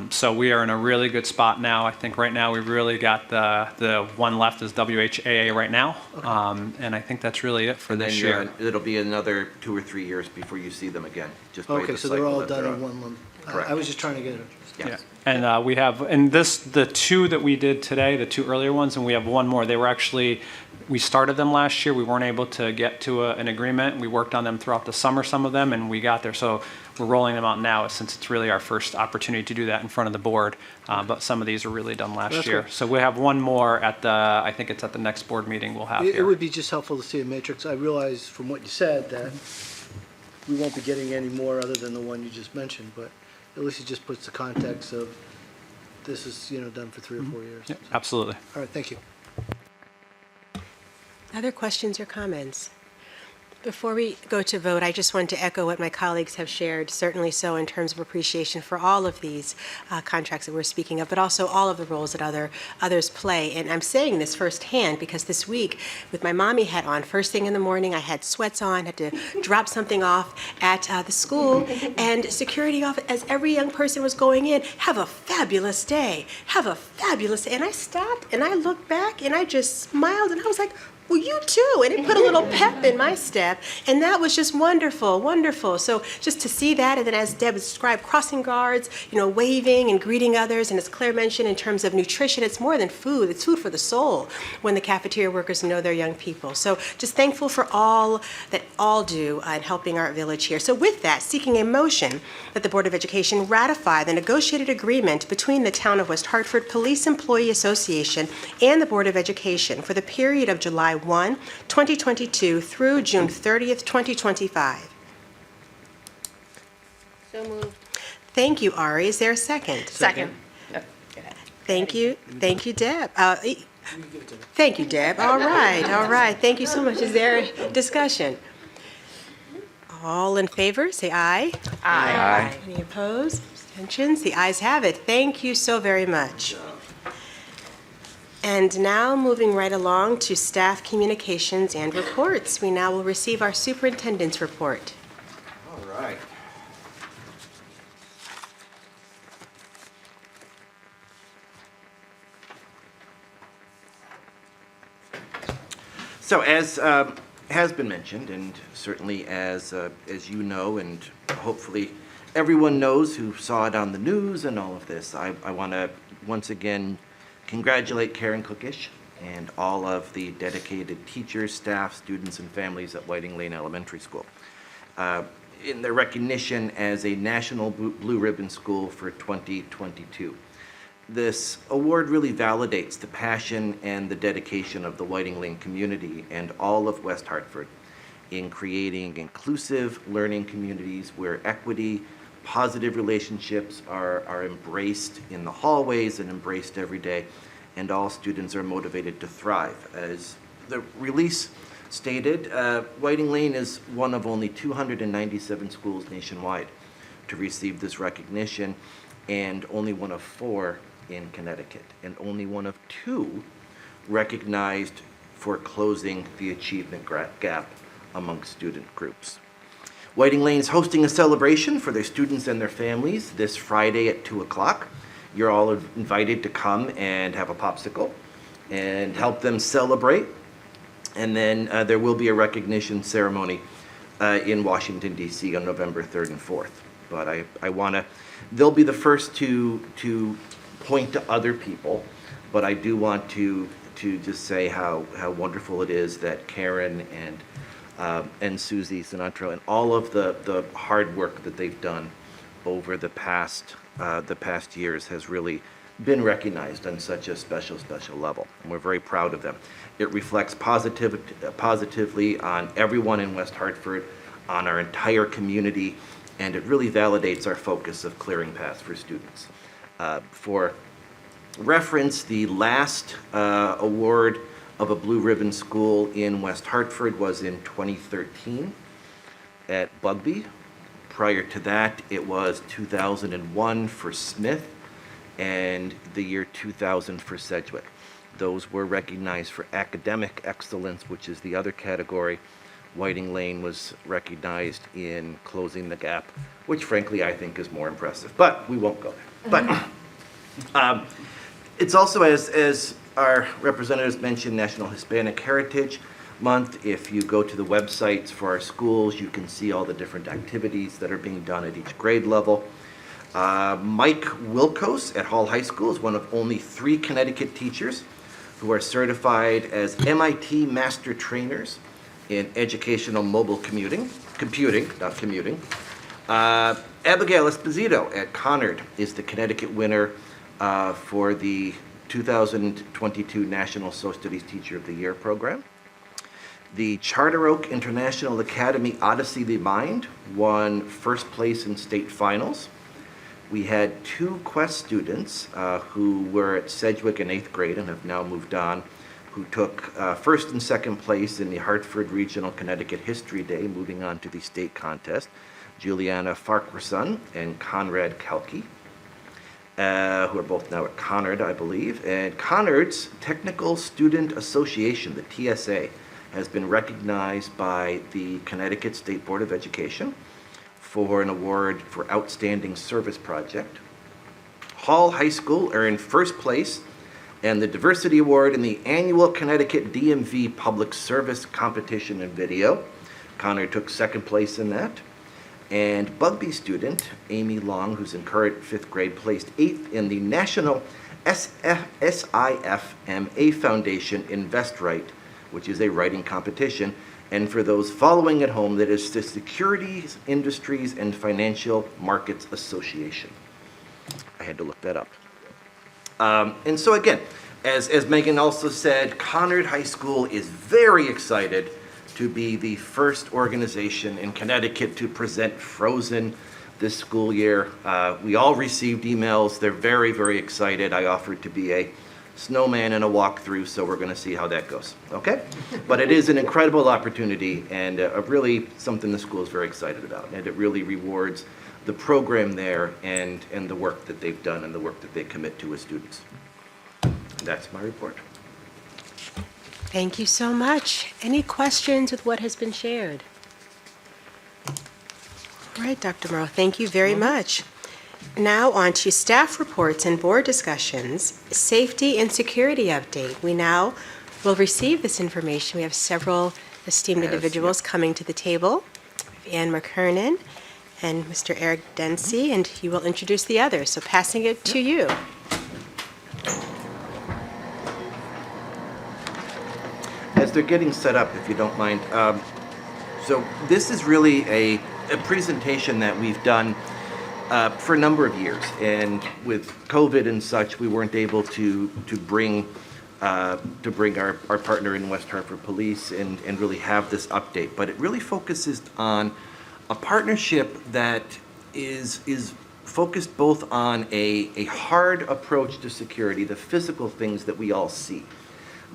So we are in a really good spot now. I think right now we've really got the one left is WHAA right now. Okay. And I think that's really it for this year. It'll be another 2 or 3 years before you see them again. Just by Okay, the so they're cycle all that done they're in on. one lump. Correct. I was just trying to get it. Yeah. And we have, and this, the two that we did today, the two earlier ones, and we have one more. They were actually, we started them last year. We weren't able to get to an agreement. We worked on them throughout the summer, some of them, and we got there. So we're rolling them out now since it's really our first opportunity to do that in front of the board. But some of these were really done last That's year. good. So we have one more at the, I think it's at the next board meeting we'll have It here. would be just helpful to see a matrix. I realize from what you said that we won't be getting any more other than the one you just mentioned, but at least it just puts the context of this is, done for 3 or 4 years. Yeah, absolutely. All right, thank you. Other questions or comments? Before we go to vote, I just want to echo what my colleagues have shared, certainly so in terms of appreciation for all of these contracts that we're speaking of, but also all of the roles that others play. And I'm saying this firsthand because this week, with my mommy hat on, first thing in the morning, I had sweats on, had to drop something off at the school, and security office, as every young person was going in, have a fabulous day, have a fabulous day. And I stopped and I looked back and I just smiled and I was like, well, you too. And it put a little pep in my step. And that was just wonderful, wonderful. So just to see that, and then as Deb described, crossing guards, waving and greeting others. And as Claire mentioned, in terms of nutrition, it's more than food. It's food for the soul when the cafeteria workers know their young people. So just thankful for all that all do in helping our village here. So with that, seeking a motion that the Board of Education ratify the negotiated agreement between the Town of West Hartford Police Employee Association and the Board of Education for the period of July 1, 2022 through June 30th, 2025. So moved. Thank you, Ari. Is there a second? Second. Thank you. Thank you, Deb. Thank you, Deb. All right. Thank you so much. Is there a discussion? All in favor, say aye. Aye. Any opposed? Abstentions? The ayes have it. Thank you so very much. And now, moving right along to staff communications and reports. We now will receive our superintendent's report. All right. So as has been mentioned, and certainly as you know, and hopefully everyone knows who saw it on the news and all of this, I want to once again congratulate Karen Cookish and all of the dedicated teachers, staff, students, and families at Whiting Lane Elementary School in their recognition as a National Blue Ribbon School for 2022. This award really validates the passion and the dedication of the Whiting Lane community and all of West Hartford in creating inclusive learning communities where equity, positive relationships are embraced in the hallways and embraced every day, and all students are motivated to thrive. As the release stated, Whiting Lane is one of only 297 schools nationwide to receive this recognition, and only one of 4 in Connecticut, and only one of 2 recognized for closing the achievement gap among student groups. Whiting Lane is hosting a celebration for their students and their families this Friday at 2 o'clock. You're all invited to come and have a popsicle and help them celebrate. And then there will be a recognition ceremony in Washington, D.C. on November 3rd and 4th. But I want to, they'll be the first to point to other people, but I do want to just say how wonderful it is that Karen and Susie Sinatra and all of the hard work that they've done over the past years has really been recognized on such a special level, and we're very proud of them. It reflects positively on everyone in West Hartford, on our entire community, and it really validates our focus of clearing paths for students. For reference, the last award of a Blue Ribbon School in West Hartford was in 2013 at Bugby. Prior to that, it was 2001 for Smith and the year 2000 for Sedgwick. Those were recognized for academic excellence, which is the other category. Whiting Lane was recognized in closing the gap, which frankly I think is more impressive, but we won't go there. But it's also, as our representatives mentioned, National Hispanic Heritage Month. If you go to the websites for our schools, you can see all the different activities that are being done at each grade level. Mike Wilkos at Hall High School is one of only 3 Connecticut teachers who are certified as MIT Master Trainers in Educational Mobile Computing. Abigail Esposito at Conard is the Connecticut winner for the 2022 National Social Studies Teacher of the Year program. The Charter Oak International Academy Odyssey the Mind won first place in state finals. We had 2 Quest students who were at Sedgwick in 8th grade and have now moved on, who took first and second place in the Hartford Regional Connecticut History Day, moving on to the state contest. Juliana Farquharson and Conrad Kalki, who are both now at Conard, I believe. And Conard's Technical Student Association, the TSA, has been recognized by the Connecticut State Board of Education for an award for Outstanding Service Project. Hall High School earned first place and the Diversity Award in the annual Connecticut DMV Public Service Competition in Video. Conard took second place in that. And Bugby student Amy Long, who's in current 5th grade, placed 8th in the National SIFMA Foundation Invest Right, which is a writing competition. And for those following at home, that is the Securities, Industries, and Financial Markets Association. I had to look that up. And so again, as Megan also said, Conard High School is very excited to be the first organization in Connecticut to present Frozen this school year. We all received emails. They're very, very excited. I offered to be a snowman and a walkthrough, so we're going to see how that goes, okay? But it is an incredible opportunity and really something the school is very excited about, and it really rewards the program there and the work that they've done and the work that they commit to as students. That's my report. Thank you so much. Any questions with what has been shared? All right, Dr. Morrow, thank you very much. Now on to staff reports and board discussions. Safety and security update. We now will receive this information. We have several esteemed individuals coming to the table. Ann McKernan and Mr. Eric Dempsey, and you will introduce the others. So passing it to you. As they're getting set up, if you don't mind, so this is really a presentation that we've done for a number of years, and with COVID and such, we weren't able to bring our partner in West Hartford Police and really have this update. But it really focuses on a partnership that is focused both on a hard approach to security, the physical things that we all see,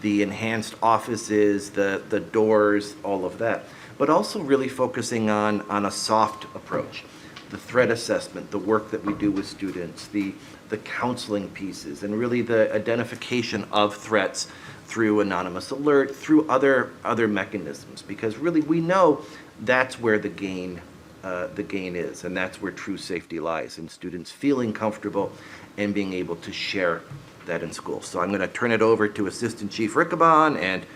the enhanced offices, the doors, all of that, but also really focusing on a soft approach, the threat assessment, the work that we do with students, the counseling pieces, and really the identification of threats through anonymous alert, through other mechanisms, because really we know that's where the gain is, and that's where true safety lies, in students feeling comfortable and being able to share that in school. So I'm going to turn it over to Assistant Chief Riccabon and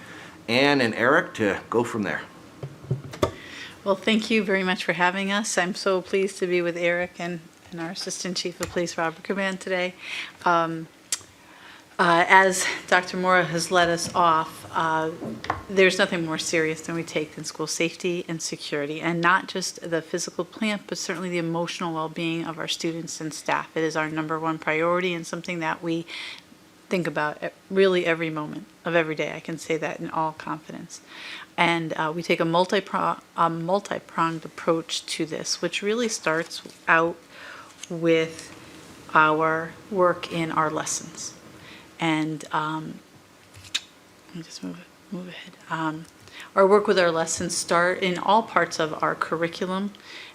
Ann and Eric to go from there. Well, thank you very much for having us. I'm so pleased to be with Eric and our Assistant Chief of Police, Rob Riccabon, today. As Dr. Morrow has led us off, there's nothing more serious than we take than school safety and security, and not just the physical plant, but certainly the emotional well-being of our students and staff. It is our #1 priority and something that we think about really every moment of every day. I can say that in all confidence. And we take a multi-pronged approach to this, which really starts out with our work in our lessons. And let me just move ahead. Our work with our lessons start in all parts of our curriculum,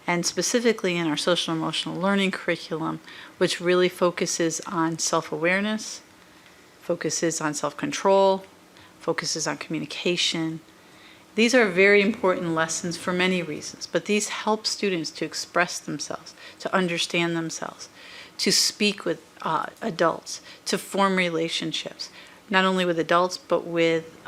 and specifically in our social and emotional learning curriculum, which really focuses on self-awareness, focuses on self-control, focuses on communication. These are very important lessons for many reasons, but these help students to express themselves, to understand themselves, to speak with adults, to form relationships, not only with adults, but with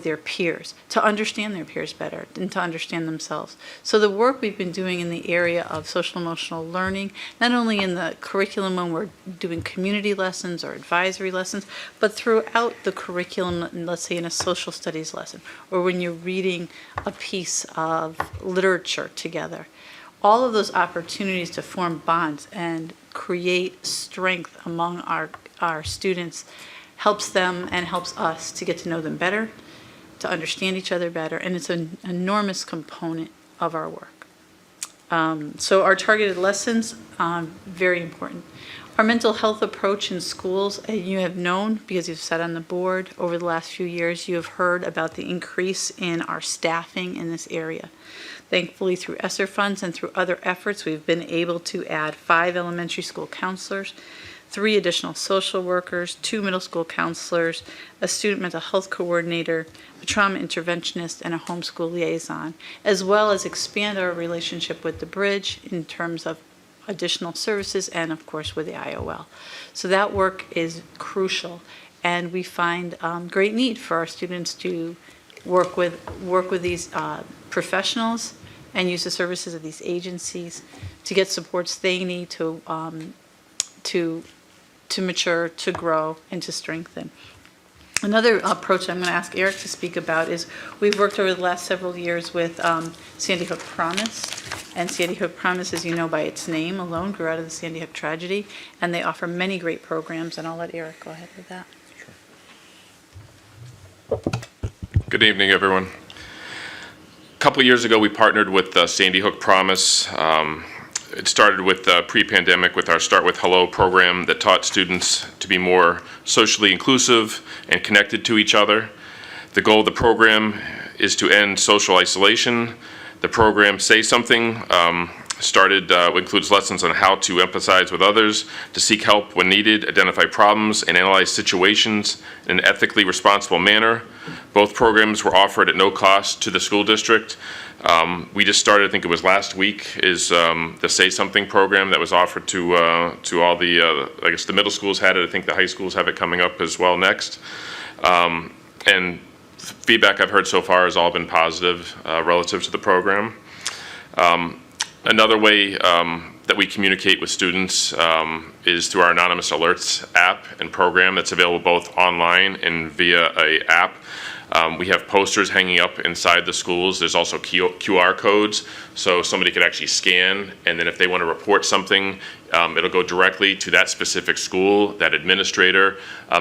their peers, to understand their peers better and to understand themselves. So the work we've been doing in the area of social emotional learning, not only in the curriculum when we're doing community lessons or advisory lessons, but throughout the curriculum, let's say in a social studies lesson, or when you're reading a piece of literature together. All of those opportunities to form bonds and create strength among our students helps them and helps us to get to know them better, to understand each other better, and it's an enormous component of our work. So our targeted lessons, very important. Our mental health approach in schools, you have known, because you've sat on the board over the last few years, you have heard about the increase in our staffing in this area. Thankfully, through ESSER funds and through other efforts, we've been able to add 5 elementary school counselors, 3 additional social workers, 2 middle school counselors, a student mental health coordinator, a trauma interventionist, and a homeschool liaison, as well as expand our relationship with the Bridge in terms of additional services and, of course, with the IOL. So that work is crucial, and we find great need for our students to work with these professionals and use the services of these agencies to get supports they need to mature, to grow, and to strengthen. Another approach I'm going to ask Eric to speak about is we've worked over the last several years with Sandy Hook Promise. And Sandy Hook Promise, as you know by its name alone, grew out of the Sandy Hook tragedy. And they offer many great programs. And I'll let Eric go ahead with that. Good evening, everyone. A couple years ago, we partnered with Sandy Hook Promise. It started with pre-pandemic with our Start With Hello program that taught students to be more socially inclusive and connected to each other. The goal of the program is to end social isolation. The program Say Something includes lessons on how to empathize with others, to seek help when needed, identify problems, and analyze situations in an ethically responsible manner. Both programs were offered at no cost to the school district. We just started, I think it was last week, is the Say Something program that was offered to all the, I guess the middle schools had it, I think the high schools have it coming up as well next. And feedback I've heard so far has all been positive relative to the program. Another way that we communicate with students is through our Anonymous Alerts app and program that's available both online and via an app. We have posters hanging up inside the schools. There's also QR codes, so somebody could actually scan, and then if they want to report something, it'll go directly to that specific school, that administrator,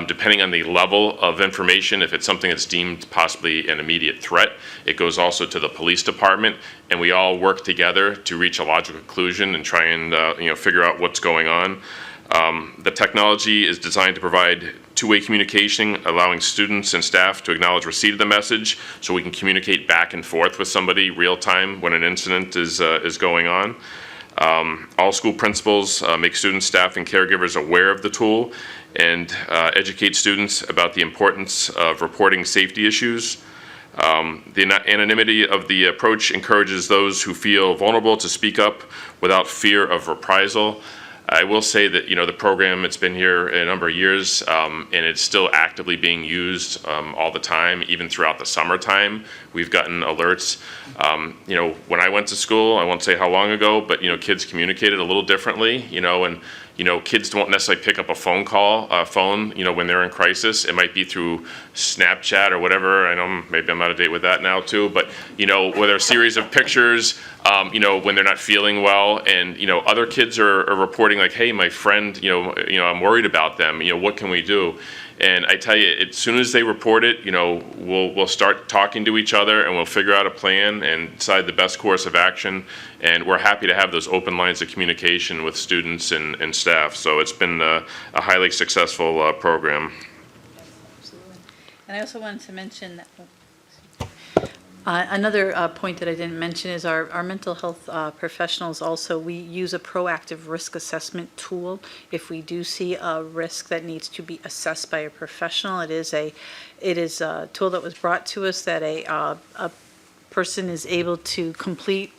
depending on the level of information. If it's something that's deemed possibly an immediate threat, it goes also to the police department, and we all work together to reach a logical conclusion and try and figure out what's going on. The technology is designed to provide two-way communication, allowing students and staff to acknowledge receipt of the message so we can communicate back and forth with somebody real time when an incident is going on. All school principals make students, staff, and caregivers aware of the tool and educate students about the importance of reporting safety issues. The anonymity of the approach encourages those who feel vulnerable to speak up without fear of reprisal. I will say that, the program, it's been here a number of years, and it's still actively being used all the time, even throughout the summertime. We've gotten alerts. When I went to school, I won't say how long ago, but, kids communicated a little differently, and kids don't necessarily pick up a phone, when they're in crisis. It might be through Snapchat or whatever. I know maybe I'm out of date with that now too, but, with a series of pictures, when they're not feeling well, and, other kids are reporting like, hey, my friend, I'm worried about them, what can we do? And I tell you, as soon as they report it, we'll start talking to each other and we'll figure out a plan and decide the best course of action. And we're happy to have those open lines of communication with students and staff. So it's been a highly successful program. Absolutely. And I also wanted to mention that another point that I didn't mention is our mental health professionals also, we use a proactive risk assessment tool. If we do see a risk that needs to be assessed by a professional, it is a tool that was brought to us that a person is able to complete,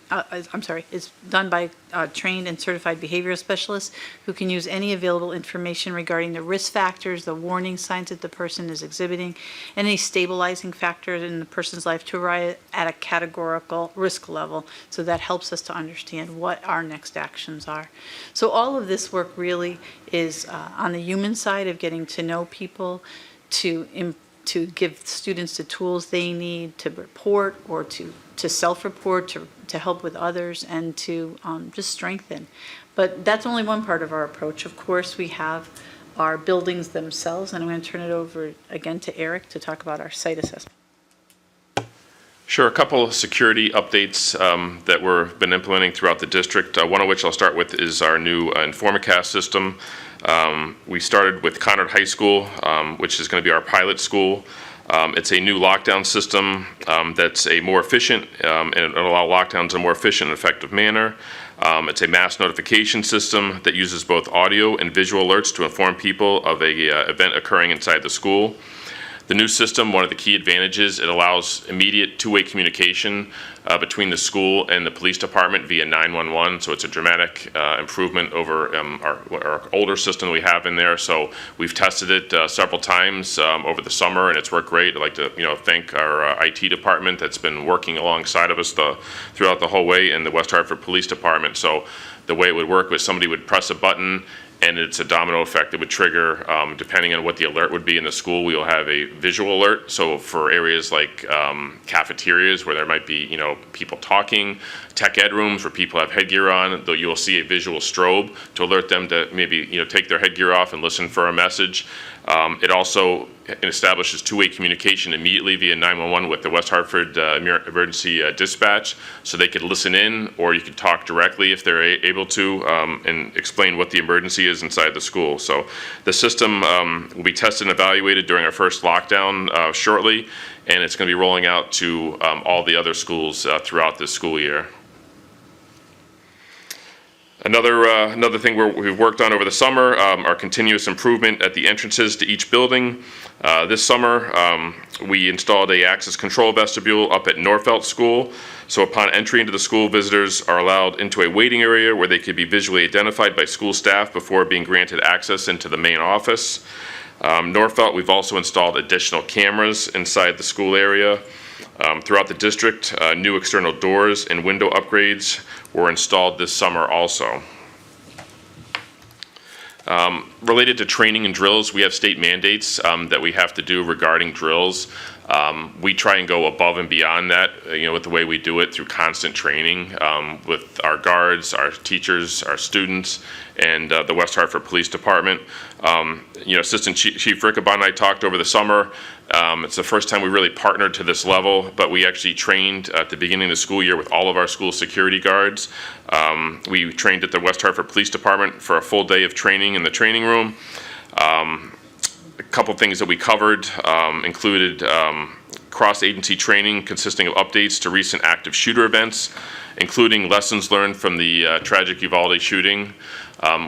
is done by trained and certified behavioral specialists who can use any available information regarding the risk factors, the warning signs that the person is exhibiting, and any stabilizing factors in the person's life to arrive at a categorical risk level. So that helps us to understand what our next actions are. So all of this work really is on the human side of getting to know people, to give students the tools they need to report or to self-report, to help with others, and to just strengthen. But that's only one part of our approach. Of course, we have our buildings themselves, and I'm going to turn it over again to Eric to talk about our site assessment. Sure, a couple of security updates that we've been implementing throughout the district. One of which I'll start with is our new Informacast system. We started with Conard High School, which is going to be our pilot school. It's a new lockdown system that's a more efficient, and it'll allow lockdowns in a more efficient and effective manner. It's a mass notification system that uses both audio and visual alerts to inform people of a event occurring inside the school. The new system, one of the key advantages, it allows immediate two-way communication between the school and the police department via 911. So it's a dramatic improvement over our older system we have in there. So we've tested it several times over the summer, and it's worked great. I'd like to thank our IT department that's been working alongside of us throughout the whole way, and the West Hartford Police Department. So the way it would work was somebody would press a button, and it's a domino effect that would trigger, depending on what the alert would be in the school. We will have a visual alert. So for areas like cafeterias where there might be, people talking, tech ed rooms where people have headgear on, though you will see a visual strobe to alert them to maybe, take their headgear off and listen for a message. It also establishes two-way communication immediately via 911 with the West Hartford Emergency Dispatch, so they could listen in, or you could talk directly if they're able to, and explain what the emergency is inside the school. So the system will be tested and evaluated during our first lockdown shortly, and it's going to be rolling out to all the other schools throughout this school year. Another thing we've worked on over the summer, our continuous improvement at the entrances to each building. This summer, we installed a access control vestibule up at Norfelt School. So upon entry into the school, visitors are allowed into a waiting area where they could be visually identified by school staff before being granted access into the main office. Norfelt, we've also installed additional cameras inside the school area. Throughout the district, new external doors and window upgrades were installed this summer also. Related to training and drills, we have state mandates that we have to do regarding drills. We try and go above and beyond that, with the way we do it through constant training with our guards, our teachers, our students, and the West Hartford Police Department. Assistant Chief Rickabon and I talked over the summer. It's the first time we really partnered to this level, but we actually trained at the beginning of the school year with all of our school security guards. We trained at the West Hartford Police Department for a full day of training in the training room. A couple things that we covered included cross-agency training consisting of updates to recent active shooter events, including lessons learned from the tragic Uvalde shooting.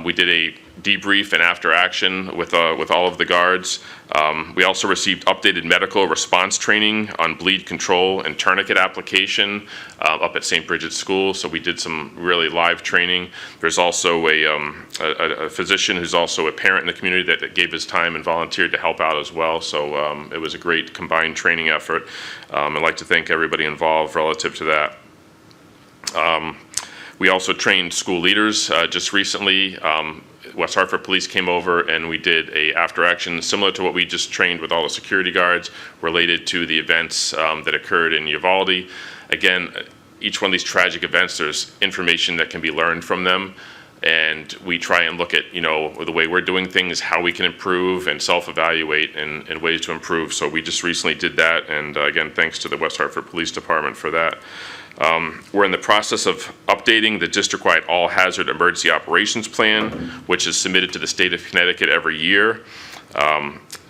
We did a debrief and after action with all of the guards. We also received updated medical response training on bleed control and tourniquet application up at St. Bridget's School. So we did some really live training. There's also a physician who's also a parent in the community that gave his time and volunteered to help out as well. So it was a great combined training effort. I'd like to thank everybody involved relative to that. We also trained school leaders just recently. West Hartford Police came over and we did a after action similar to what we just trained with all the security guards related to the events that occurred in Uvalde. Again, each one of these tragic events, there's information that can be learned from them. And we try and look at, the way we're doing things, how we can improve and self-evaluate and ways to improve. So we just recently did that. And again, thanks to the West Hartford Police Department for that. We're in the process of updating the district-wide all-hazard emergency operations plan, which is submitted to the state of Connecticut every year.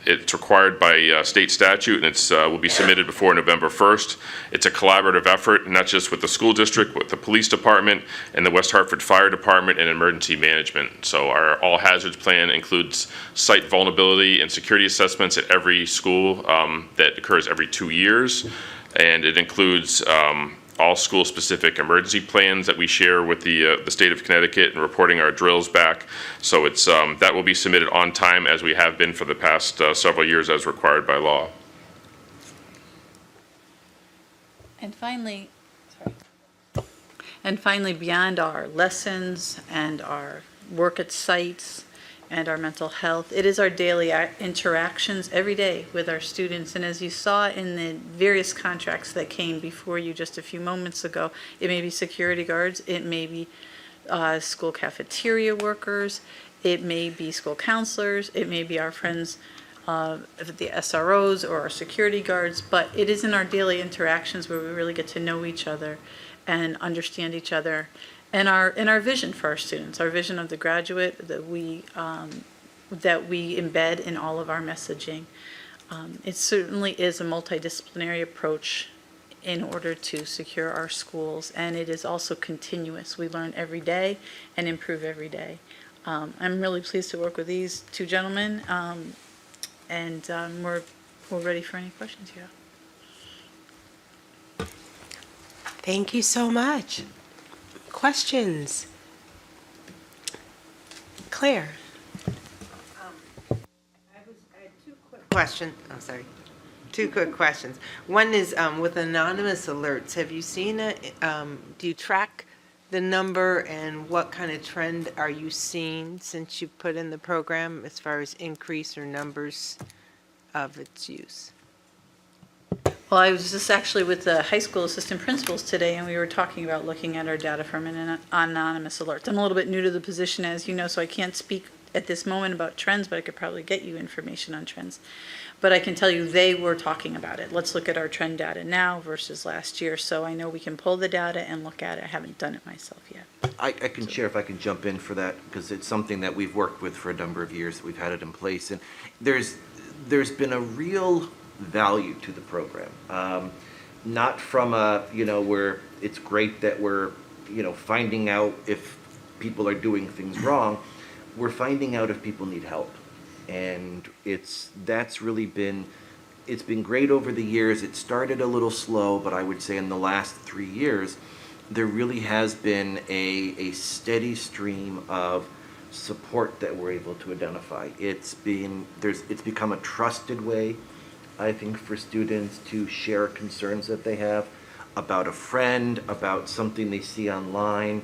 It's required by state statute, and it will be submitted before November 1st. It's a collaborative effort, not just with the school district, with the police department, and the West Hartford Fire Department and emergency management. So our all-hazards plan includes site vulnerability and security assessments at every school that occurs every 2 years. and it includes all school-specific emergency plans that we share with the state of Connecticut and reporting our drills back. So it's that will be submitted on time, as we have been for the past several years as required by law. And finally, beyond our lessons and our work at sites and our mental health, it is our daily interactions every day with our students. And as you saw in the various contracts that came before you just a few moments ago, it may be security guards, it may be school cafeteria workers, it may be school counselors, it may be our friends the SROs or our security guards, but it is in our daily interactions where we really get to know each other and understand each other, and our vision for our students, our vision of the graduate that we embed in all of our messaging. It certainly is a multidisciplinary approach in order to secure our schools, and it is also continuous. We learn every day and improve every day. I'm really pleased to work with these two gentlemen. And we're ready for any questions you have. Thank you so much. Questions? Claire? I had two quick questions. One is with anonymous alerts, have you seen it? Do you track the number, and what kind of trend are you seeing since you put in the program as far as increase or numbers of its use? Well, I was just actually with the high school assistant principals today, and we were talking about looking at our data from an anonymous alerts. I'm a little bit new to the position, as you know, so I can't speak at this moment about trends, but I could probably get you information on trends. But I can tell you they were talking about it. Let's look at our trend data now versus last year. So I know we can pull the data and look at it. I haven't done it myself yet. I can share, if I can jump in for that, because it's something that we've worked with for a number of years. We've had it in place, and there's been a real value to the program. Not from a, where it's great that we're, finding out if people are doing things wrong. We're finding out if people need help. And that's really been, it's been great over the years. It started a little slow, but I would say in the last 3 years, there really has been a steady stream of support that we're able to identify. It's become a trusted way, I think, for students to share concerns that they have about a friend, about something they see online,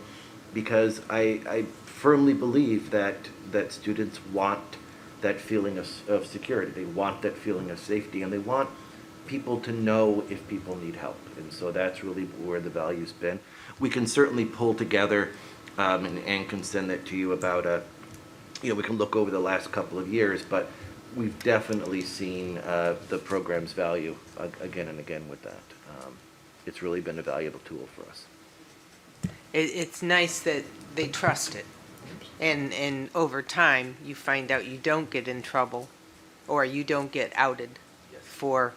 because I firmly believe that students want that feeling of security. They want that feeling of safety, and they want people to know if people need help. And so that's really where the value's been. We can certainly pull together, and Ann can send that to you about we can look over the last couple of years, but we've definitely seen the program's value again and again with that. It's really been a valuable tool for us. It's nice that they trust it. And over time, you find out you don't get in trouble or you don't get outed for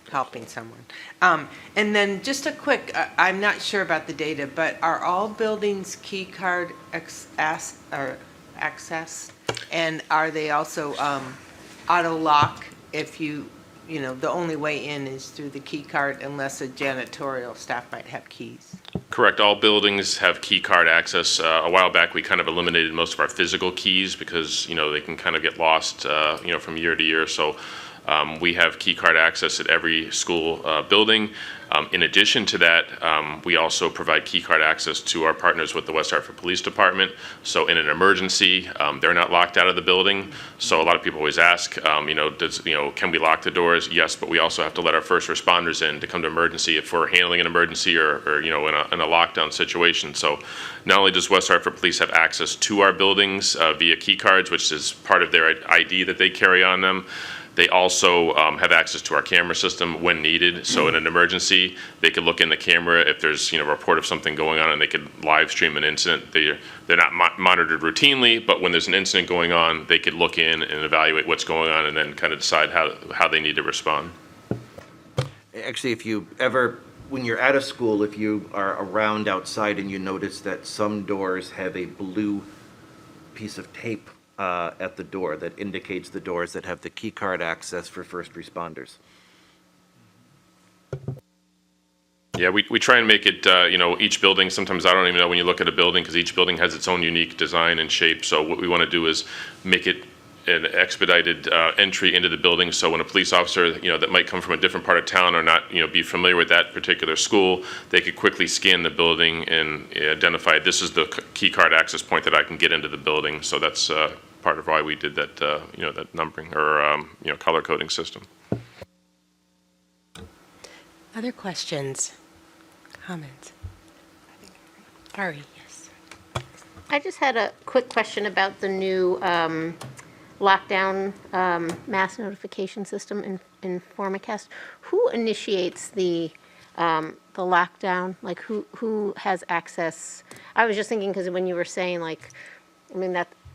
helping someone. And then just a quick, I'm not sure about the data, but are all buildings key card access? And are they also auto lock if the only way in is through the key card unless a janitorial staff might have keys? Correct. All buildings have key card access. A while back, we kind of eliminated most of our physical keys because, they can kind of get lost, from year to year. So we have key card access at every school building. In addition to that, we also provide key card access to our partners with the West Hartford Police Department. So in an emergency, they're not locked out of the building. So a lot of people always ask, can we lock the doors? Yes, but we also have to let our first responders in to come to emergency if we're handling an emergency or in a lockdown situation. So not only does West Hartford Police have access to our buildings via key cards, which is part of their ID that they carry on them, they also have access to our camera system when needed. So in an emergency, they could look in the camera if there's a report of something going on, and they could live stream an incident. They're not monitored routinely, but when there's an incident going on, they could look in and evaluate what's going on and then kind of decide how they need to respond. Actually, when you're at a school, if you are around outside and you notice that some doors have a blue piece of tape at the door that indicates the doors that have the key card access for first responders. Yeah, we try and make it, each building, sometimes I don't even know when you look at a building, because each building has its own unique design and shape. So what we want to do is make it an expedited entry into the building. So when a police officer, that might come from a different part of town or not, be familiar with that particular school, they could quickly scan the building and identify this is the key card access point that I can get into the building. So that's part of why we did that, that numbering or, color coding system. Other questions, comments? Ari, yes. I just had a quick question about the new lockdown mass notification system in Formacast. Who initiates the lockdown? Like who has access? I was just thinking, because when you were saying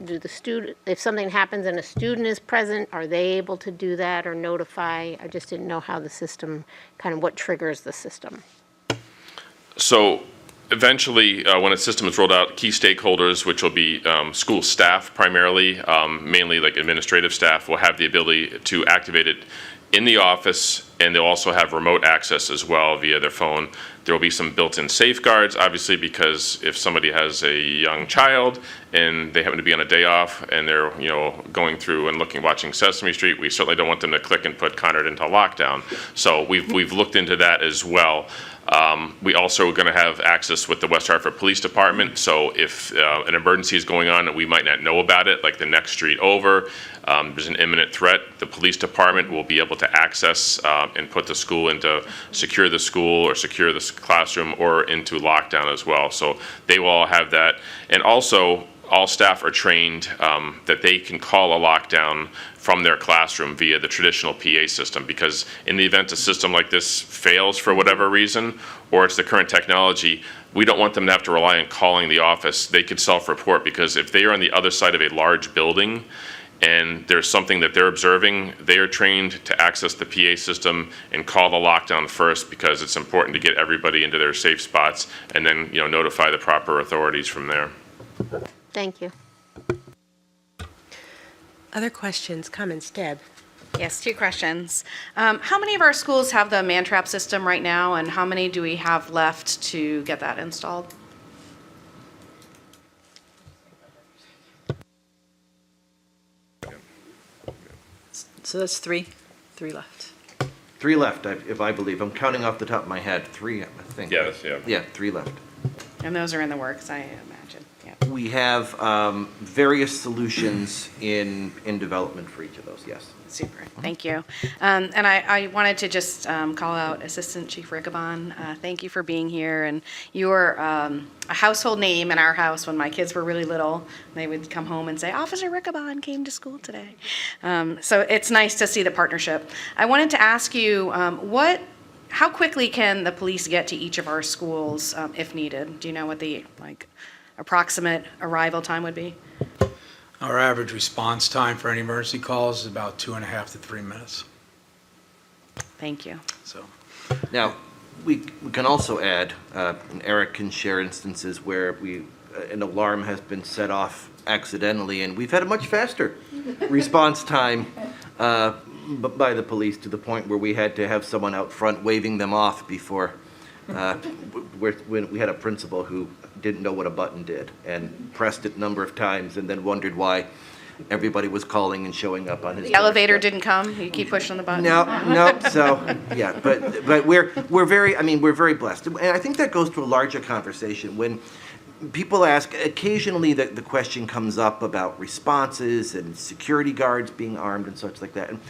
do the student, if something happens and a student is present, are they able to do that or notify? I just didn't know how the system, kind of what triggers the system. So eventually, when a system is rolled out, key stakeholders, which will be school staff primarily, mainly like administrative staff, will have the ability to activate it in the office, and they'll also have remote access as well via their phone. There will be some built-in safeguards, obviously, because if somebody has a young child and they happen to be on a day off and they're, going through and watching Sesame Street, we certainly don't want them to click and put Conard into lockdown. So we've looked into that as well. We also are going to have access with the West Hartford Police Department. So if an emergency is going on and we might not know about it, like the next street over, there's an imminent threat, the police department will be able to access and put the school into secure the school or secure the classroom or into lockdown as well. So they will all have that. And also, all staff are trained that they can call a lockdown from their classroom via the traditional PA system, because in the event a system like this fails for whatever reason, or it's the current technology, we don't want them to have to rely on calling the office. They could self-report, because if they are on the other side of a large building and there's something that they're observing, they are trained to access the PA system and call the lockdown first, because it's important to get everybody into their safe spots and then notify the proper authorities from there. Thank you. Other questions, comments, Deb? Yes, 2 questions. How many of our schools have the man-trap system right now, and how many do we have left to get that installed? So that's 3 left. 3 left, if I believe. I'm counting off the top of my head. 3, I think. Yes, yeah. Yeah, 3 left. And those are in the works, I imagine. Yeah. We have various solutions in development for each of those, yes. Super, thank you. And I wanted to just call out Assistant Chief Riccabon. Thank you for being here. And you were a household name in our house when my kids were really little. They would come home and say, Officer Riccabon came to school today. So it's nice to see the partnership. I wanted to ask you, how quickly can the police get to each of our schools if needed? Do you know what the approximate arrival time would be? Our average response time for any emergency calls is about 2.5 to 3 minutes. Thank you. So, Now, we can also add, and Eric can share instances where an alarm has been set off accidentally, and we've had a much faster response time by the police, to the point where we had to have someone out front waving them off before. When we had a principal who didn't know what a button did and pressed it a number of times and then wondered why everybody was calling and showing up on his The elevator doorstep. didn't come? You keep pushing the button? No. So yeah, but we're very blessed, and I think that goes to a larger conversation when people ask. Occasionally, the question comes up about responses and security guards being armed and such like that. And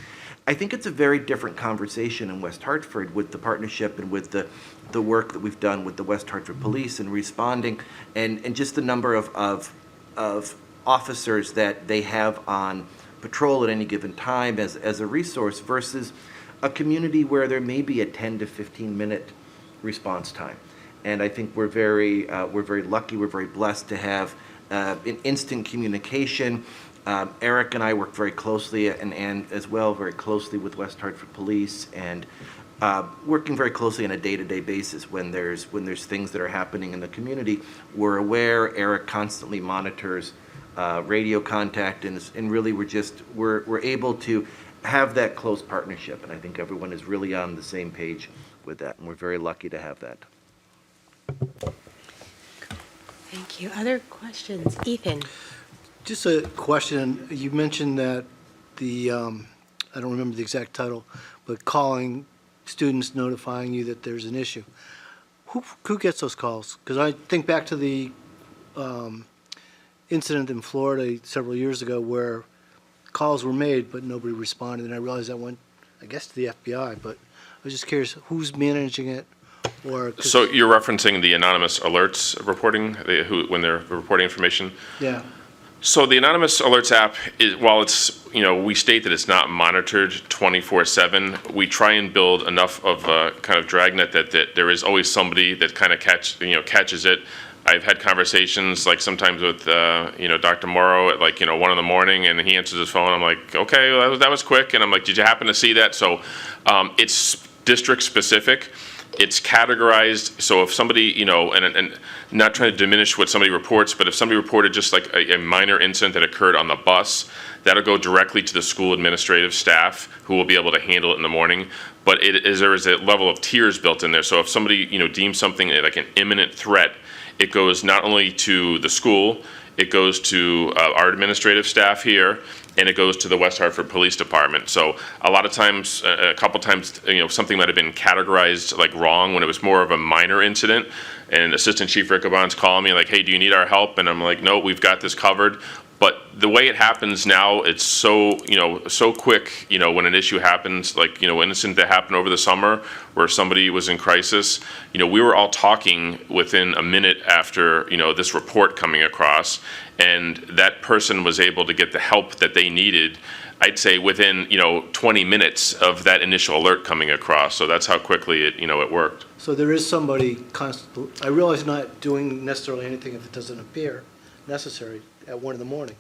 I think it's a very different conversation in West Hartford with the partnership and with the work that we've done with the West Hartford Police and responding, and just the number of officers that they have on patrol at any given time as a resource, versus a community where there may be a 10 to 15 minute response time. And I think we're very lucky, we're very blessed to have an instant communication. Eric and I work very closely, and as well very closely with West Hartford Police, and working very closely on a day-to-day basis when there's things that are happening in the community. We're aware. Eric constantly monitors radio contact, and really we're able to have that close partnership, and I think everyone is really on the same page with that, and we're very lucky to have that. Thank you. Other questions? Ethan? Just a question. You mentioned that the, I don't remember the exact title, but calling students notifying you that there's an issue. Who gets those calls? Because I think back to the incident in Florida several years ago where calls were made, but nobody responded, and I realized that went, I guess, to the FBI, but I was just curious, who's managing it? Or, So you're referencing the anonymous alerts reporting, when they're reporting information? yeah, So the anonymous alerts app, while it's, we state that it's not monitored 24/7, we try and build enough of a kind of dragnet that there is always somebody that kind of catches it. I've had conversations like sometimes with, Dr. Morrow at 1 in the morning, and he answers his phone. I'm like, okay, well, that was quick. And I'm like, did you happen to see that? So it's district specific. It's categorized, so if somebody, and not trying to diminish what somebody reports, but if somebody reported just like a minor incident that occurred on the bus, that'll go directly to the school administrative staff who will be able to handle it in the morning. But there is a level of tiers built in there. So if somebody, deems something like an imminent threat, it goes not only to the school, it goes to our administrative staff here, and it goes to the West Hartford Police Department. So a lot of times, a couple times, something might have been categorized like wrong when it was more of a minor incident. And Assistant Chief Riccobon's calling me like, hey, do you need our help? And I'm like, no, we've got this covered. But the way it happens now, it's so, so quick, when an issue happens, like, an incident that happened over the summer where somebody was in crisis, we were all talking within a minute after, this report coming across, and that person was able to get the help that they needed, I'd say within, 20 minutes of that initial alert coming across. So that's how quickly it worked. so there is somebody constantly, I realize not doing necessarily anything if it doesn't appear necessary at 1 in the morning,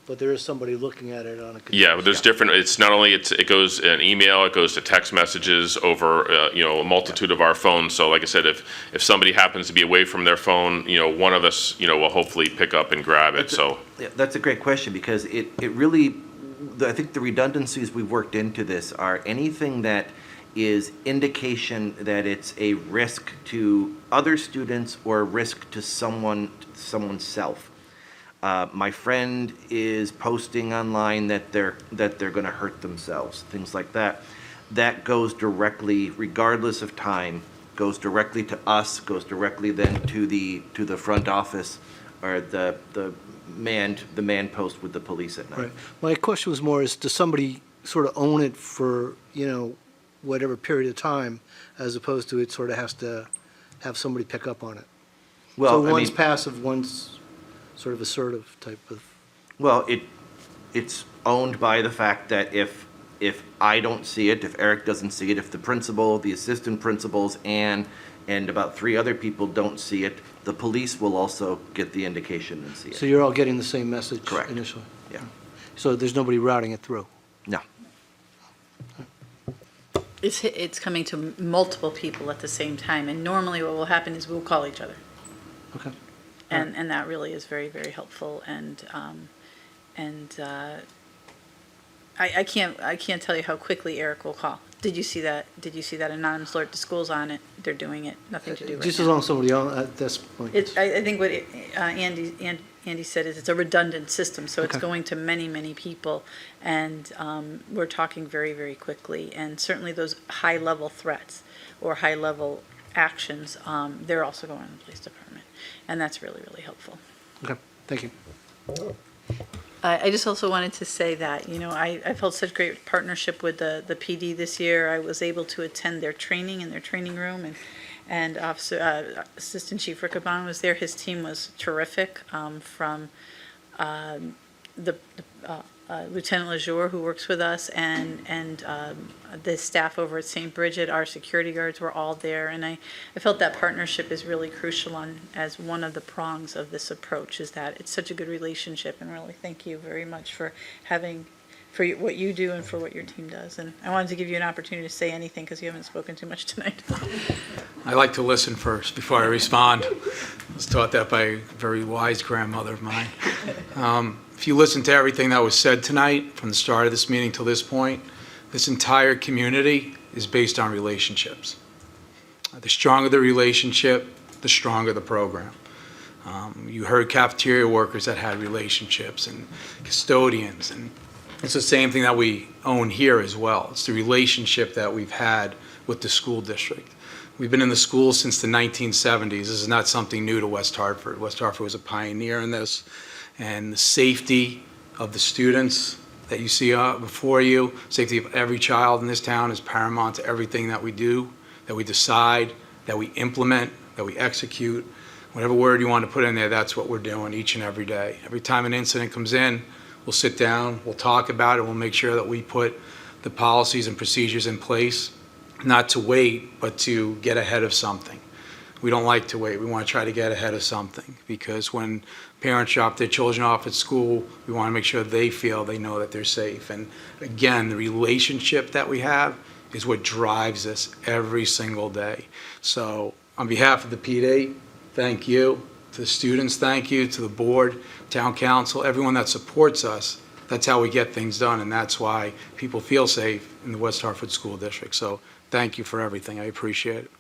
but there is somebody looking at it on a. Yeah, there's different, it's not only, it goes an email, it goes to text messages over, a multitude of our phones. So like I said, if somebody happens to be away from their phone, one of us, will hopefully pick up and grab it, so. Yeah, that's a great question, because it really, I think the redundancies we've worked into this are anything that is indication that it's a risk to other students or a risk to someone's self. My friend is posting online that they're going to hurt themselves, things like that. That goes directly, regardless of time, goes directly to us, goes directly then to the front office or the man post with the police at night. Right. My question was more, does somebody sort of own it for, whatever period of time, as opposed to it sort of has to have somebody pick up on it? Well, So one's passive, one's sort of assertive type of. Well, it's owned by the fact that if I don't see it, if Eric doesn't see it, if the principal, the assistant principals, and about 3 other people don't see it, the police will also get the indication and see it. So you're all getting the same message Correct. initially? Yeah. So there's nobody routing it through? No. It's coming to multiple people at the same time, and normally what will happen is we'll call each other. Okay. And that really is very, very helpful, I can't tell you how quickly Eric will call. Did you see that? Did you see that anonymous alert? The school's on it. They're doing it. Nothing to do right Just as now. long as somebody on, at this point. I think what Andy said is it's a redundant system, so it's Okay. going to many, many people, and we're talking very, very quickly. And certainly those high-level threats or high-level actions, they're also going to the police department, and that's really, really helpful. Okay, thank you. I just also wanted to say that, I felt such great partnership with the PD this year. I was able to attend their training in their training room, and Assistant Chief Riccobon was there. His team was terrific, from the Lieutenant Lejour, who works with us, and the staff over at St. Bridget. Our security guards were all there, and I felt that partnership is really crucial as one of the prongs of this approach, is that it's such a good relationship, and really thank you very much for what you do and for what your team does. And I wanted to give you an opportunity to say anything because you haven't spoken too much tonight. I like to listen first before I respond. I was taught that by a very wise grandmother of mine. If you listen to everything that was said tonight, from the start of this meeting till this point, this entire community is based on relationships. The stronger the relationship, the stronger the program. You heard cafeteria workers that had relationships and custodians, and it's the same thing that we own here as well. It's the relationship that we've had with the school district. We've been in the schools since the 1970s. This is not something new to West Hartford. West Hartford was a pioneer in this, and the safety of the students that you see before you, safety of every child in this town is paramount to everything that we do, that we decide, that we implement, that we execute. Whatever word you want to put in there, that's what we're doing each and every day. Every time an incident comes in, we'll sit down, we'll talk about it, we'll make sure that we put the policies and procedures in place, not to wait, but to get ahead of something. We don't like to wait. We want to try to get ahead of something, because when parents drop their children off at school, we want to make sure they feel they know that they're safe. And again, the relationship that we have is what drives us every single day. So on behalf of the PD, thank you. To the students, thank you. To the board, town council, everyone that supports us. That's how we get things done, and that's why people feel safe in the West Hartford School District. So thank you for everything. I appreciate it.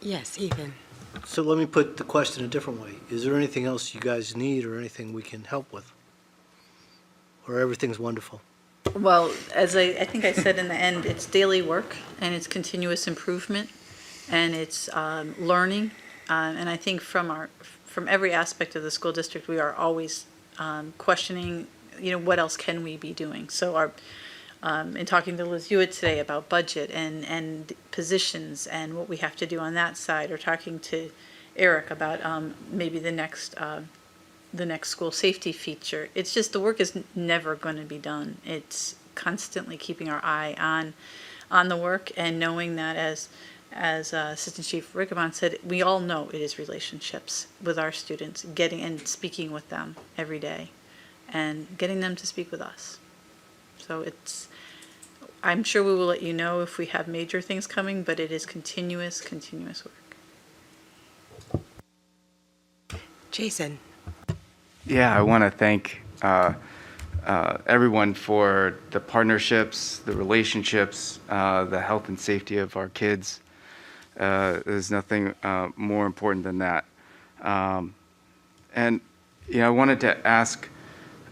Yes, Ethan. So let me put the question a different way. Is there anything else you guys need or anything we can help with? Or everything's wonderful? Well, as I think I said in the end, it's daily work and it's continuous improvement and it's learning. And I think from every aspect of the school district, we are always questioning, what else can we be doing? So in talking to Liz Hewitt today about budget and positions and what we have to do on that side, or talking to Eric about maybe the next school safety feature. It's just the work is never going to be done. It's constantly keeping our eye on the work and knowing that, as Assistant Chief Rickabon said, we all know it is relationships with our students, getting and speaking with them every day and getting them to speak with us. So I'm sure we will let you know if we have major things coming, but it is continuous work. Jason. Yeah, I want to thank everyone for the partnerships, the relationships, the health and safety of our kids. There's nothing more important than that. And I wanted to ask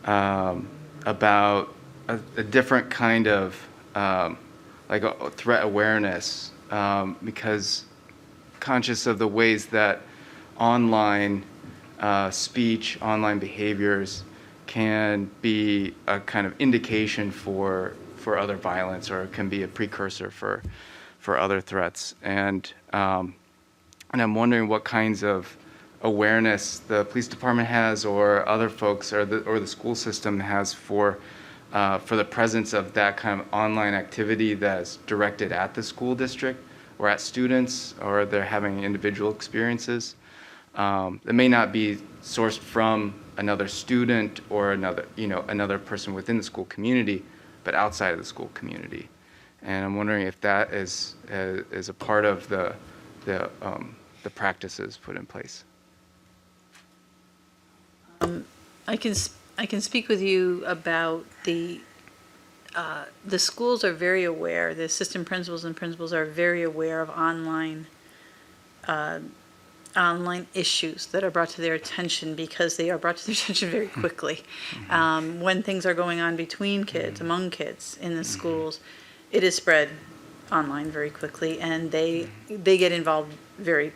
about a different kind of like a threat awareness, because conscious of the ways that online speech, online behaviors can be a kind of indication for other violence, or it can be a precursor for other threats. And I'm wondering what kinds of awareness the police department has, or other folks, or the school system has for the presence of that kind of online activity that's directed at the school district or at students, or they're having individual experiences. It may not be sourced from another student or another person within the school community, but outside of the school community. And I'm wondering if that is a part of the practices put in place. I can speak with you about the schools are very aware. The assistant principals and principals are very aware of online issues that are brought to their attention, because they are brought to their attention very quickly. When things are going on between kids, among kids in the schools, it is spread online very quickly, and they get involved they're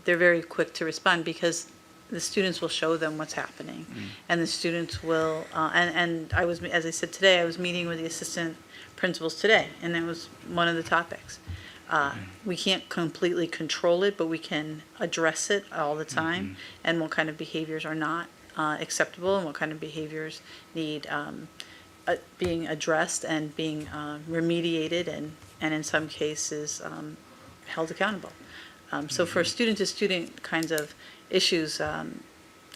very quick to respond, because the students will show them what's happening, and the students will, and I was, as I said today, I was meeting with the assistant principals today, and that was one of the topics. We can't completely control it, but we can address it all the time, and what kind of behaviors are not acceptable, and what kind of behaviors need being addressed and being remediated, and in some cases held accountable. So for student-to-student kinds of issues,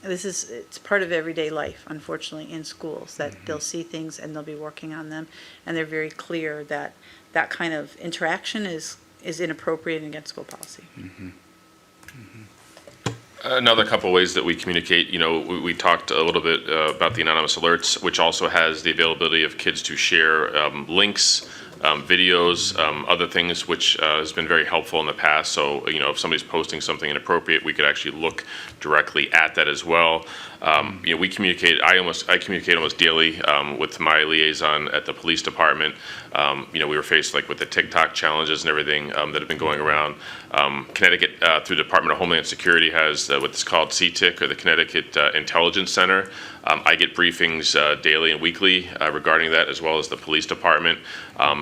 it's part of everyday life, unfortunately, in schools, that they'll see things and they'll be working on them, and they're very clear that that kind of interaction is inappropriate and against school policy. Another couple ways that we communicate, we talked a little bit about the anonymous alerts, which also has the availability of kids to share links, videos, other things, which has been very helpful in the past. So, if somebody's posting something inappropriate, we could actually look directly at that as well. We communicate, I communicate almost daily with my liaison at the police department. We were faced with the TikTok challenges and everything that have been going around. Connecticut, through the Department of Homeland Security, has what's called CTIC, or the Connecticut Intelligence Center. I get briefings daily and weekly regarding that, as well as the police department.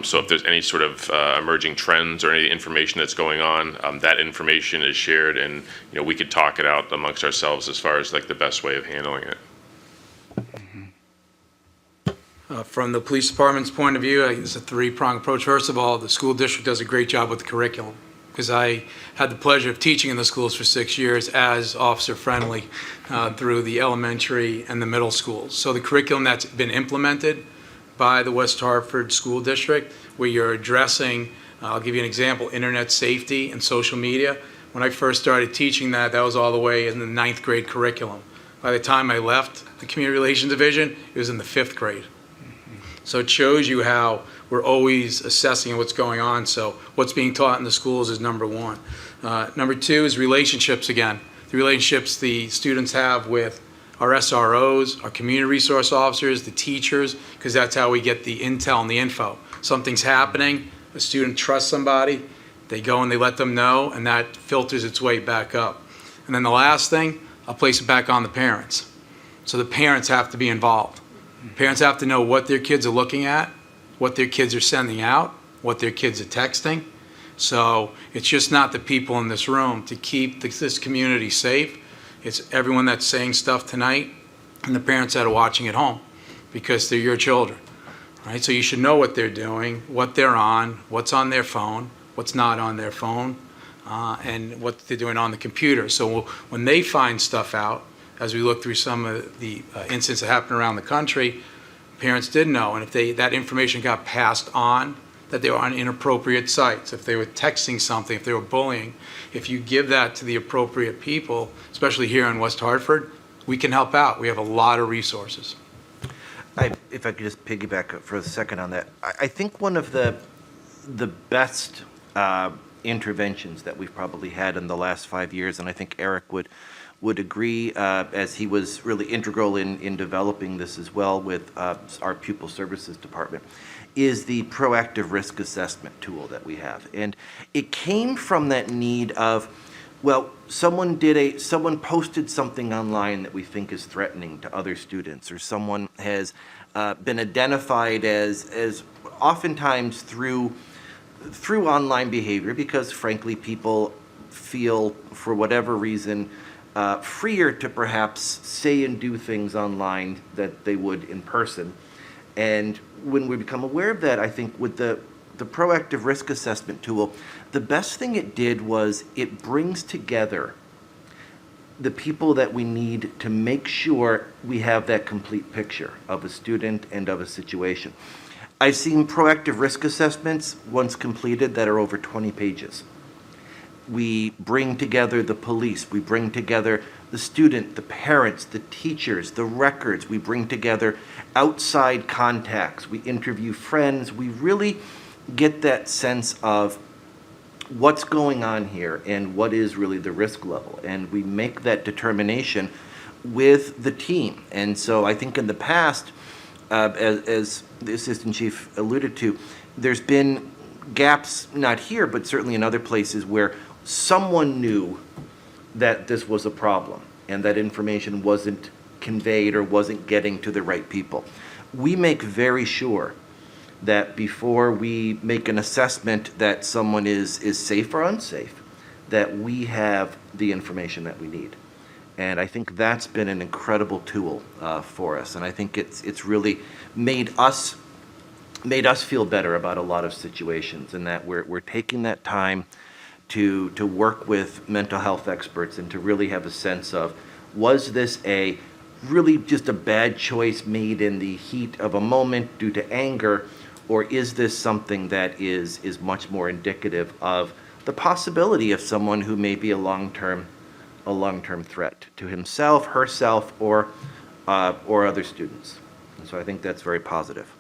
So if there's any sort of emerging trends or any information that's going on, that information is shared, and we could talk it out amongst ourselves as far as the best way of handling it. From the police department's point of view, it's a three-pronged approach. First of all, the school district does a great job with the curriculum, because I had the pleasure of teaching in the schools for 6 years as officer friendly through the elementary and the middle schools. So the curriculum that's been implemented by the West Hartford School District, where you're addressing, I'll give you an example, internet safety and social media. When I first started teaching that was all the way in the 9th grade curriculum. By the time I left the Community Relations Division, it was in the 5th grade. So it shows you how we're always assessing what's going on. So what's being taught in the schools is number one. Number two is relationships again. The relationships the students have with our SROs, our community resource officers, the teachers, because that's how we get the intel and the info. Something's happening, a student trusts somebody, they go and they let them know, and that filters its way back up. And then the last thing, I'll place it back on the parents. So the parents have to be involved. Parents have to know what their kids are looking at, what their kids are sending out, what their kids are texting. So it's just not the people in this room to keep this community safe. It's everyone that's saying stuff tonight and the parents that are watching at home, because they're your children, right? So you should know what they're doing, what they're on, what's on their phone, what's not on their phone, and what they're doing on the computer. So when they find stuff out, as we look through some of the incidents that happen around the country, parents did know, and if that information got passed on, that they were on inappropriate sites, if they were texting something, if they were bullying, if you give that to the appropriate people, especially here in West Hartford, we can help out. We have a lot of resources. If I could just piggyback for a second on that, I think one of the best interventions that we've probably had in the last 5 years, and I think Eric would agree, as he was really integral in developing this as well with our pupil services department, is the proactive risk assessment tool that we have. And it came from that need of, well, someone posted something online that we think is threatening to other students, or someone has been identified as oftentimes through online behavior, because frankly people feel, for whatever reason, freer to perhaps say and do things online that they would in person. And when we become aware of that, I think with the proactive risk assessment tool, the best thing it did was it brings together the people that we need to make sure we have that complete picture of a student and of a situation. I've seen proactive risk assessments once completed that are over 20 pages. We bring together the police, we bring together the student, the parents, the teachers, the records, we bring together outside contacts, we interview friends, we really get that sense of what's going on here and what is really the risk level, and we make that determination with the team. And so I think in the past, as the Assistant Chief alluded to, there's been gaps, not here, but certainly in other places, where someone knew that this was a problem and that information wasn't conveyed or wasn't getting to the right people. We make very sure that before we make an assessment that someone is safe or unsafe, that we have the information that we need. And I think that's been an incredible tool for us. And I think it's really made us feel better about a lot of situations, and that we're taking that time to work with mental health experts and to really have a sense of, was this really just a bad choice made in the heat of a moment due to anger, or is this something that is much more indicative of the possibility of someone who may be a long-term a long-term threat to himself, herself, or other students. And so I think that's very positive.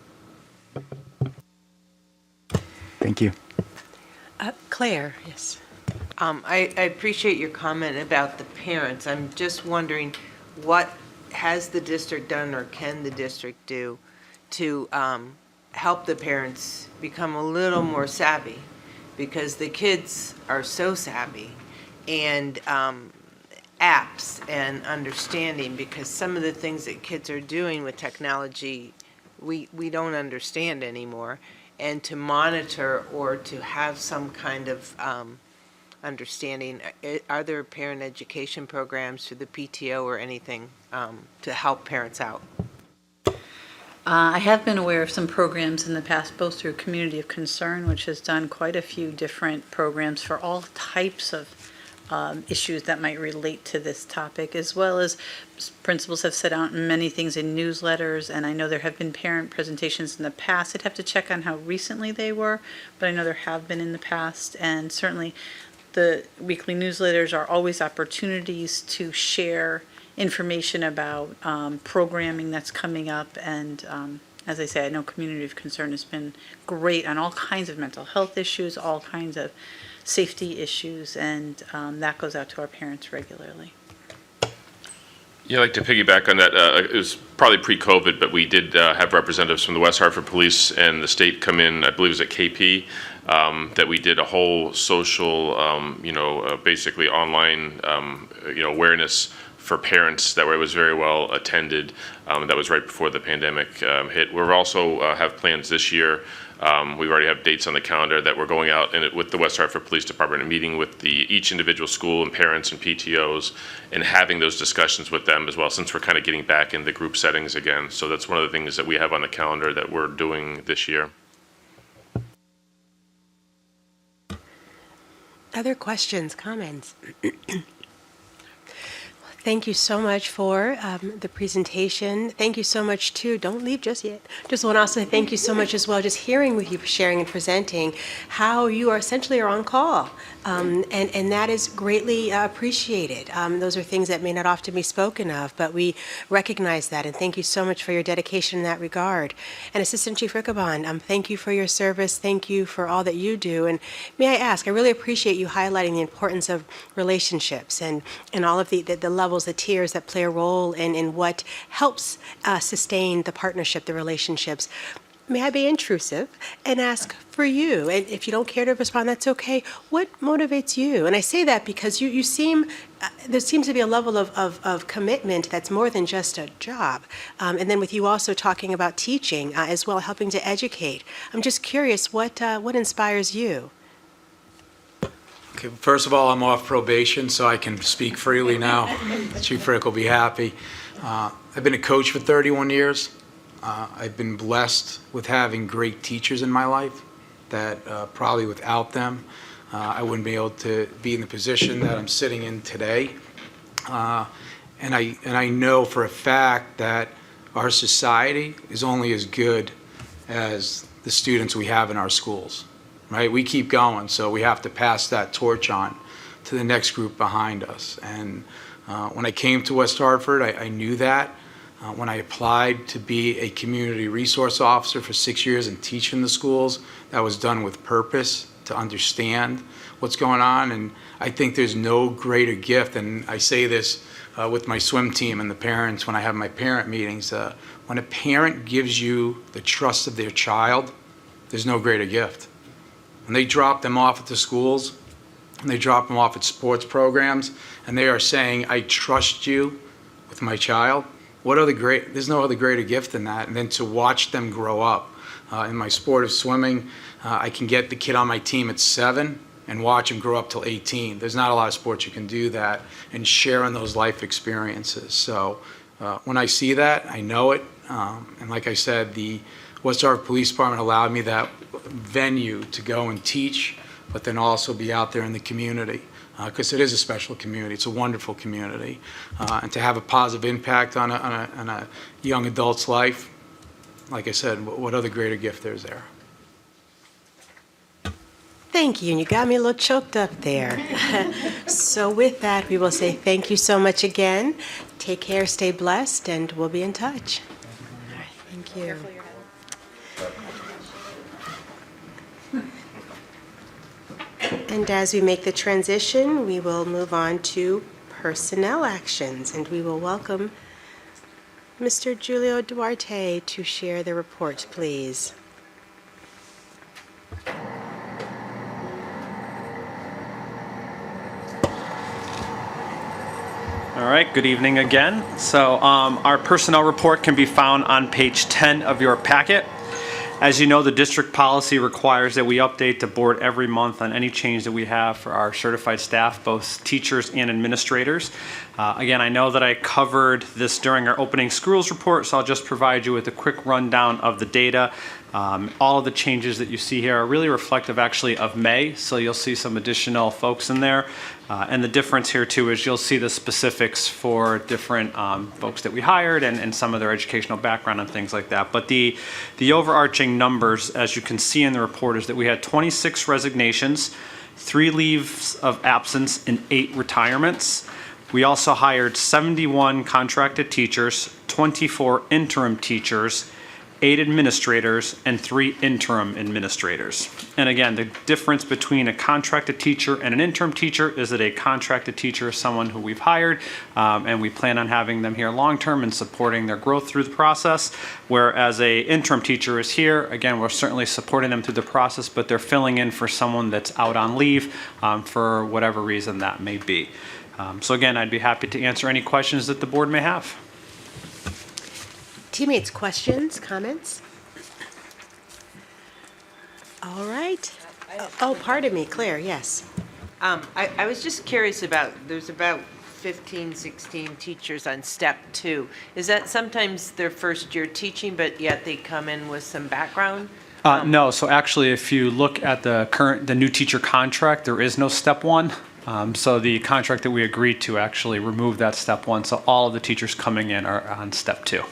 Thank you. Claire, yes. I appreciate your comment about the parents. I'm just wondering, what has the district done or can the district do to help the parents become a little more savvy? Because the kids are so savvy, and apps and understanding, because some of the things that kids are doing with technology, we don't understand anymore. And to monitor or to have some kind of understanding, are there parent education programs through the PTO or anything to help parents out? I have been aware of some programs in the past, both through Community of Concern, which has done quite a few different programs for all types of issues that might relate to this topic, as well as principals have set out many things in newsletters, and I know there have been parent presentations in the past. I'd have to check on how recently they were, but I know there have been in the past, and certainly the weekly newsletters are always opportunities to share information about programming that's coming up, and as I say, I know Community of Concern has been great on all kinds of mental health issues, all kinds of safety issues, and that goes out to our parents regularly. Yeah, I'd like to piggyback on that. It was probably pre-COVID, but we did have representatives from the West Hartford Police and the state come in, I believe it was at KP, that we did a whole social, basically online, awareness for parents that was very well attended. That was right before the pandemic hit. We'll also have plans this year. We already have dates on the calendar that we're going out and with the West Hartford Police Department and meeting with each individual school and parents and PTOs and having those discussions with them as well, since we're kind of getting back into group settings again. So that's one of the things that we have on the calendar that we're doing this year. Other questions, comments? Thank you so much for the presentation. Thank you so much, too. Don't leave just yet. Just want to also say thank you so much as well, just hearing with you, sharing and presenting how you are essentially on call. And that is greatly appreciated. Those are things that may not often be spoken of, but we recognize that. And thank you so much for your dedication in that regard. And Assistant Chief Riccobon, thank you for your service. Thank you for all that you do. And may I ask, I really appreciate you highlighting the importance of relationships and all of the levels, the tiers that play a role in what helps sustain the partnership, the relationships. May I be intrusive and ask for you, and if you don't care to respond, that's okay, what motivates you? And I say that because you seem, there seems to be a level of commitment that's more than just a job. And then with you also talking about teaching as well, helping to educate. I'm just curious, what inspires you? Okay, first of all, I'm off probation, so I can speak freely now. Chief Rick will be happy. I've been a coach for 31 years. I've been blessed with having great teachers in my life that probably without them, I wouldn't be able to be in the position that I'm sitting in today. And I know for a fact that our society is only as good as the students we have in our schools. Right? We keep going, so we have to pass that torch on to the next group behind us. And when I came to West Hartford, I knew that. When I applied to be a community resource officer for 6 years and teach in the schools, that was done with purpose to understand what's going on. And I think there's no greater gift, and I say this with my swim team and the parents when I have my parent meetings. When a parent gives you the trust of their child, there's no greater gift. When they drop them off at the schools, and they drop them off at sports programs, and they are saying, I trust you with my child, there's no other greater gift than that. And then to watch them grow up. In my sport of swimming, I can get the kid on my team at 7 and watch him grow up till 18. There's not a lot of sports you can do that, and sharing those life experiences. So when I see that, I know it. And like I said, the West Hartford Police Department allowed me that venue to go and teach, but then also be out there in the community, because it is a special community. It's a wonderful community. And to have a positive impact on a young adult's life, like I said, what other greater gift there's there? Thank you, and you got me a little choked up there. So with that, we will say thank you so much again. Take care, stay blessed, and we'll be in touch. All right, thank you. And as we make the transition, we will move on to personnel actions, and we will welcome Mr. Julio Duarte to share the report, please. All right, good evening again. So our personnel report can be found on page 10 of your packet. As you know, the district policy requires that we update the board every month on any change that we have for our certified staff, both teachers and administrators. Again, I know that I covered this during our opening schools report, so I'll just provide you with a quick rundown of the data. All of the changes that you see here are really reflective actually of May, so you'll see some additional folks in there. And the difference here too is you'll see the specifics for different folks that we hired and some of their educational background and things like that. But the overarching numbers, as you can see in the report, is that we had 26 resignations, 3 leaves of absence, and 8 retirements. We also hired 71 contracted teachers, 24 interim teachers, 8 administrators, and 3 interim administrators. And again, the difference between a contracted teacher and an interim teacher is that a contracted teacher is someone who we've hired, and we plan on having them here long-term and supporting their growth through the process, whereas a interim teacher is here. Again, we're certainly supporting them through the process, but they're filling in for someone that's out on leave for whatever reason that may be. So again, I'd be happy to answer any questions that the board may have. Teammates, questions, comments? All right. Oh, pardon me, Claire, yes. I was just curious about, there's about 15, 16 teachers on step 2. Is that sometimes their first year teaching, but yet they come in with some background? No, so actually, if you look at the new teacher contract, there is no step 1. So the contract that we agreed to actually removed that step 1. So all of the teachers coming in are on step 2.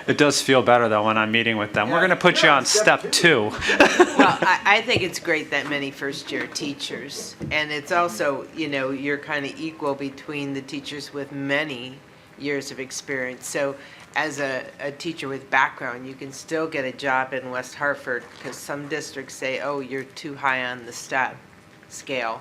It does feel better though when I'm meeting with them. We're going to put you on step 2. Well, I think it's great that many first-year teachers. And it's also, you know, you're kind of equal between the teachers with many years of experience. So as a teacher with background, you can still get a job in West Hartford because some districts say, oh, you're too high on the step scale.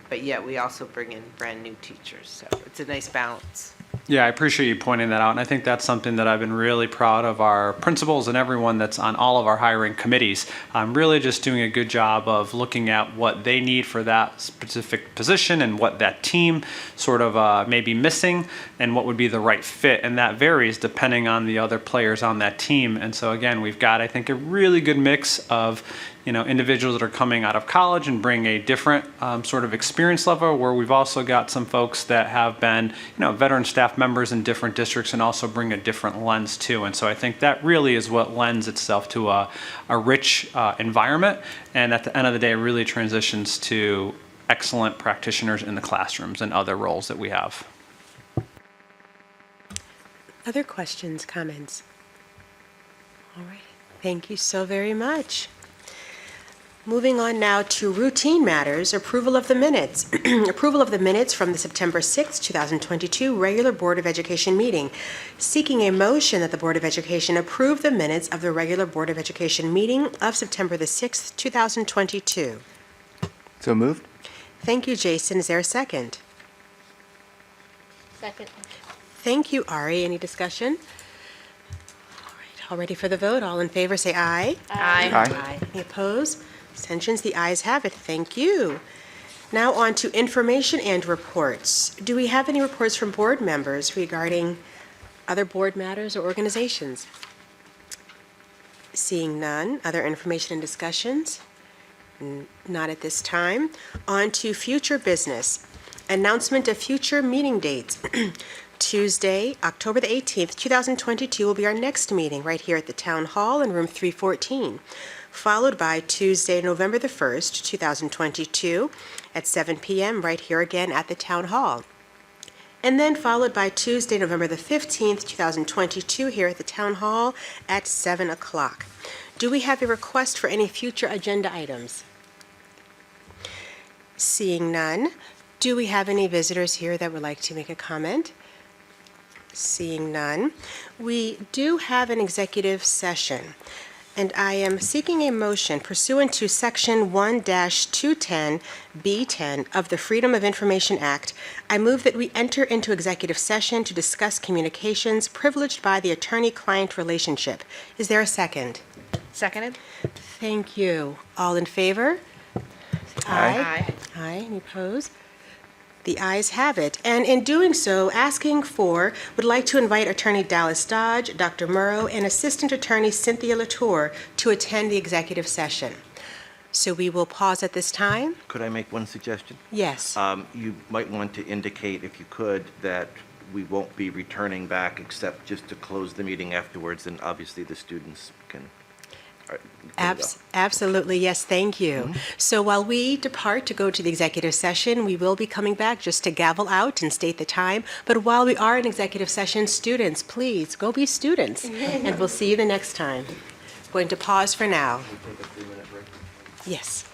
But yet we also bring in brand new teachers. So it's a nice balance. Yeah, I appreciate you pointing that out, and I think that's something that I've been really proud of our principals and everyone that's on all of our hiring committees. I'm really just doing a good job of looking at what they need for that specific position and what that team sort of may be missing and what would be the right fit, and that varies depending on the other players on that team. And so again, we've got, I think, a really good mix of individuals that are coming out of college and bring a different sort of experience level, where we've also got some folks that have been, veteran staff members in different districts and also bring a different lens too. And so I think that really is what lends itself to a rich environment. And at the end of the day, really transitions to excellent practitioners in the classrooms and other roles that we have. Other questions, comments? All right, thank you so very much. Moving on now to routine matters, approval of the minutes. Approval of the minutes from the September 6, 2022 regular Board of Education meeting. Seeking a motion that the Board of Education approve the minutes of the regular Board of Education meeting of September the 6th, 2022. So moved? Thank you, Jason. Is there a second? Second. Thank you, Ari. Any discussion? All right, all ready for the vote? All in favor say aye. Aye. Aye. Any opposed? Abstentions? The ayes have it. Thank you. Now on to information and reports. Do we have any reports from board members regarding other board matters or organizations? Seeing none. Other information and discussions? Not at this time. On to future business. Announcement of future meeting dates. Tuesday, October the 18th, 2022 will be our next meeting right here at the Town Hall in room 314. Followed by Tuesday, November the 1st, 2022 at 7 p.m. right here again at the Town Hall. and then followed by Tuesday, November the 15th, 2022, here at the Town Hall at 7 o'clock. Do we have a request for any future agenda items? Seeing none, do we have any visitors here that would like to make a comment? Seeing none, we do have an executive session, and I am seeking a motion pursuant to Section 1-210B10 of the Freedom of Information Act. I move that we enter into executive session to discuss communications privileged by the attorney-client relationship. Is there a second? Seconded? Thank you. All in favor? Aye. Aye. Any opposed? The ayes have it. And in doing so, would like to invite Attorney Dallas Dodge, Dr. Morrow, and Assistant Attorney Cynthia Latour to attend the executive session. So we will pause at this time. Could I make one suggestion? Yes. You might want to indicate, if you could, that we won't be returning back except just to close the meeting afterwards, and obviously the students can. All right, Absolutely, yes, thank you. So while we depart to go to the executive session, we will be coming back just to gavel out and state the time. But while we are in executive session, students, please go be students, and we'll see you the next time. Going to pause for now. Take a 3-minute break. Yes.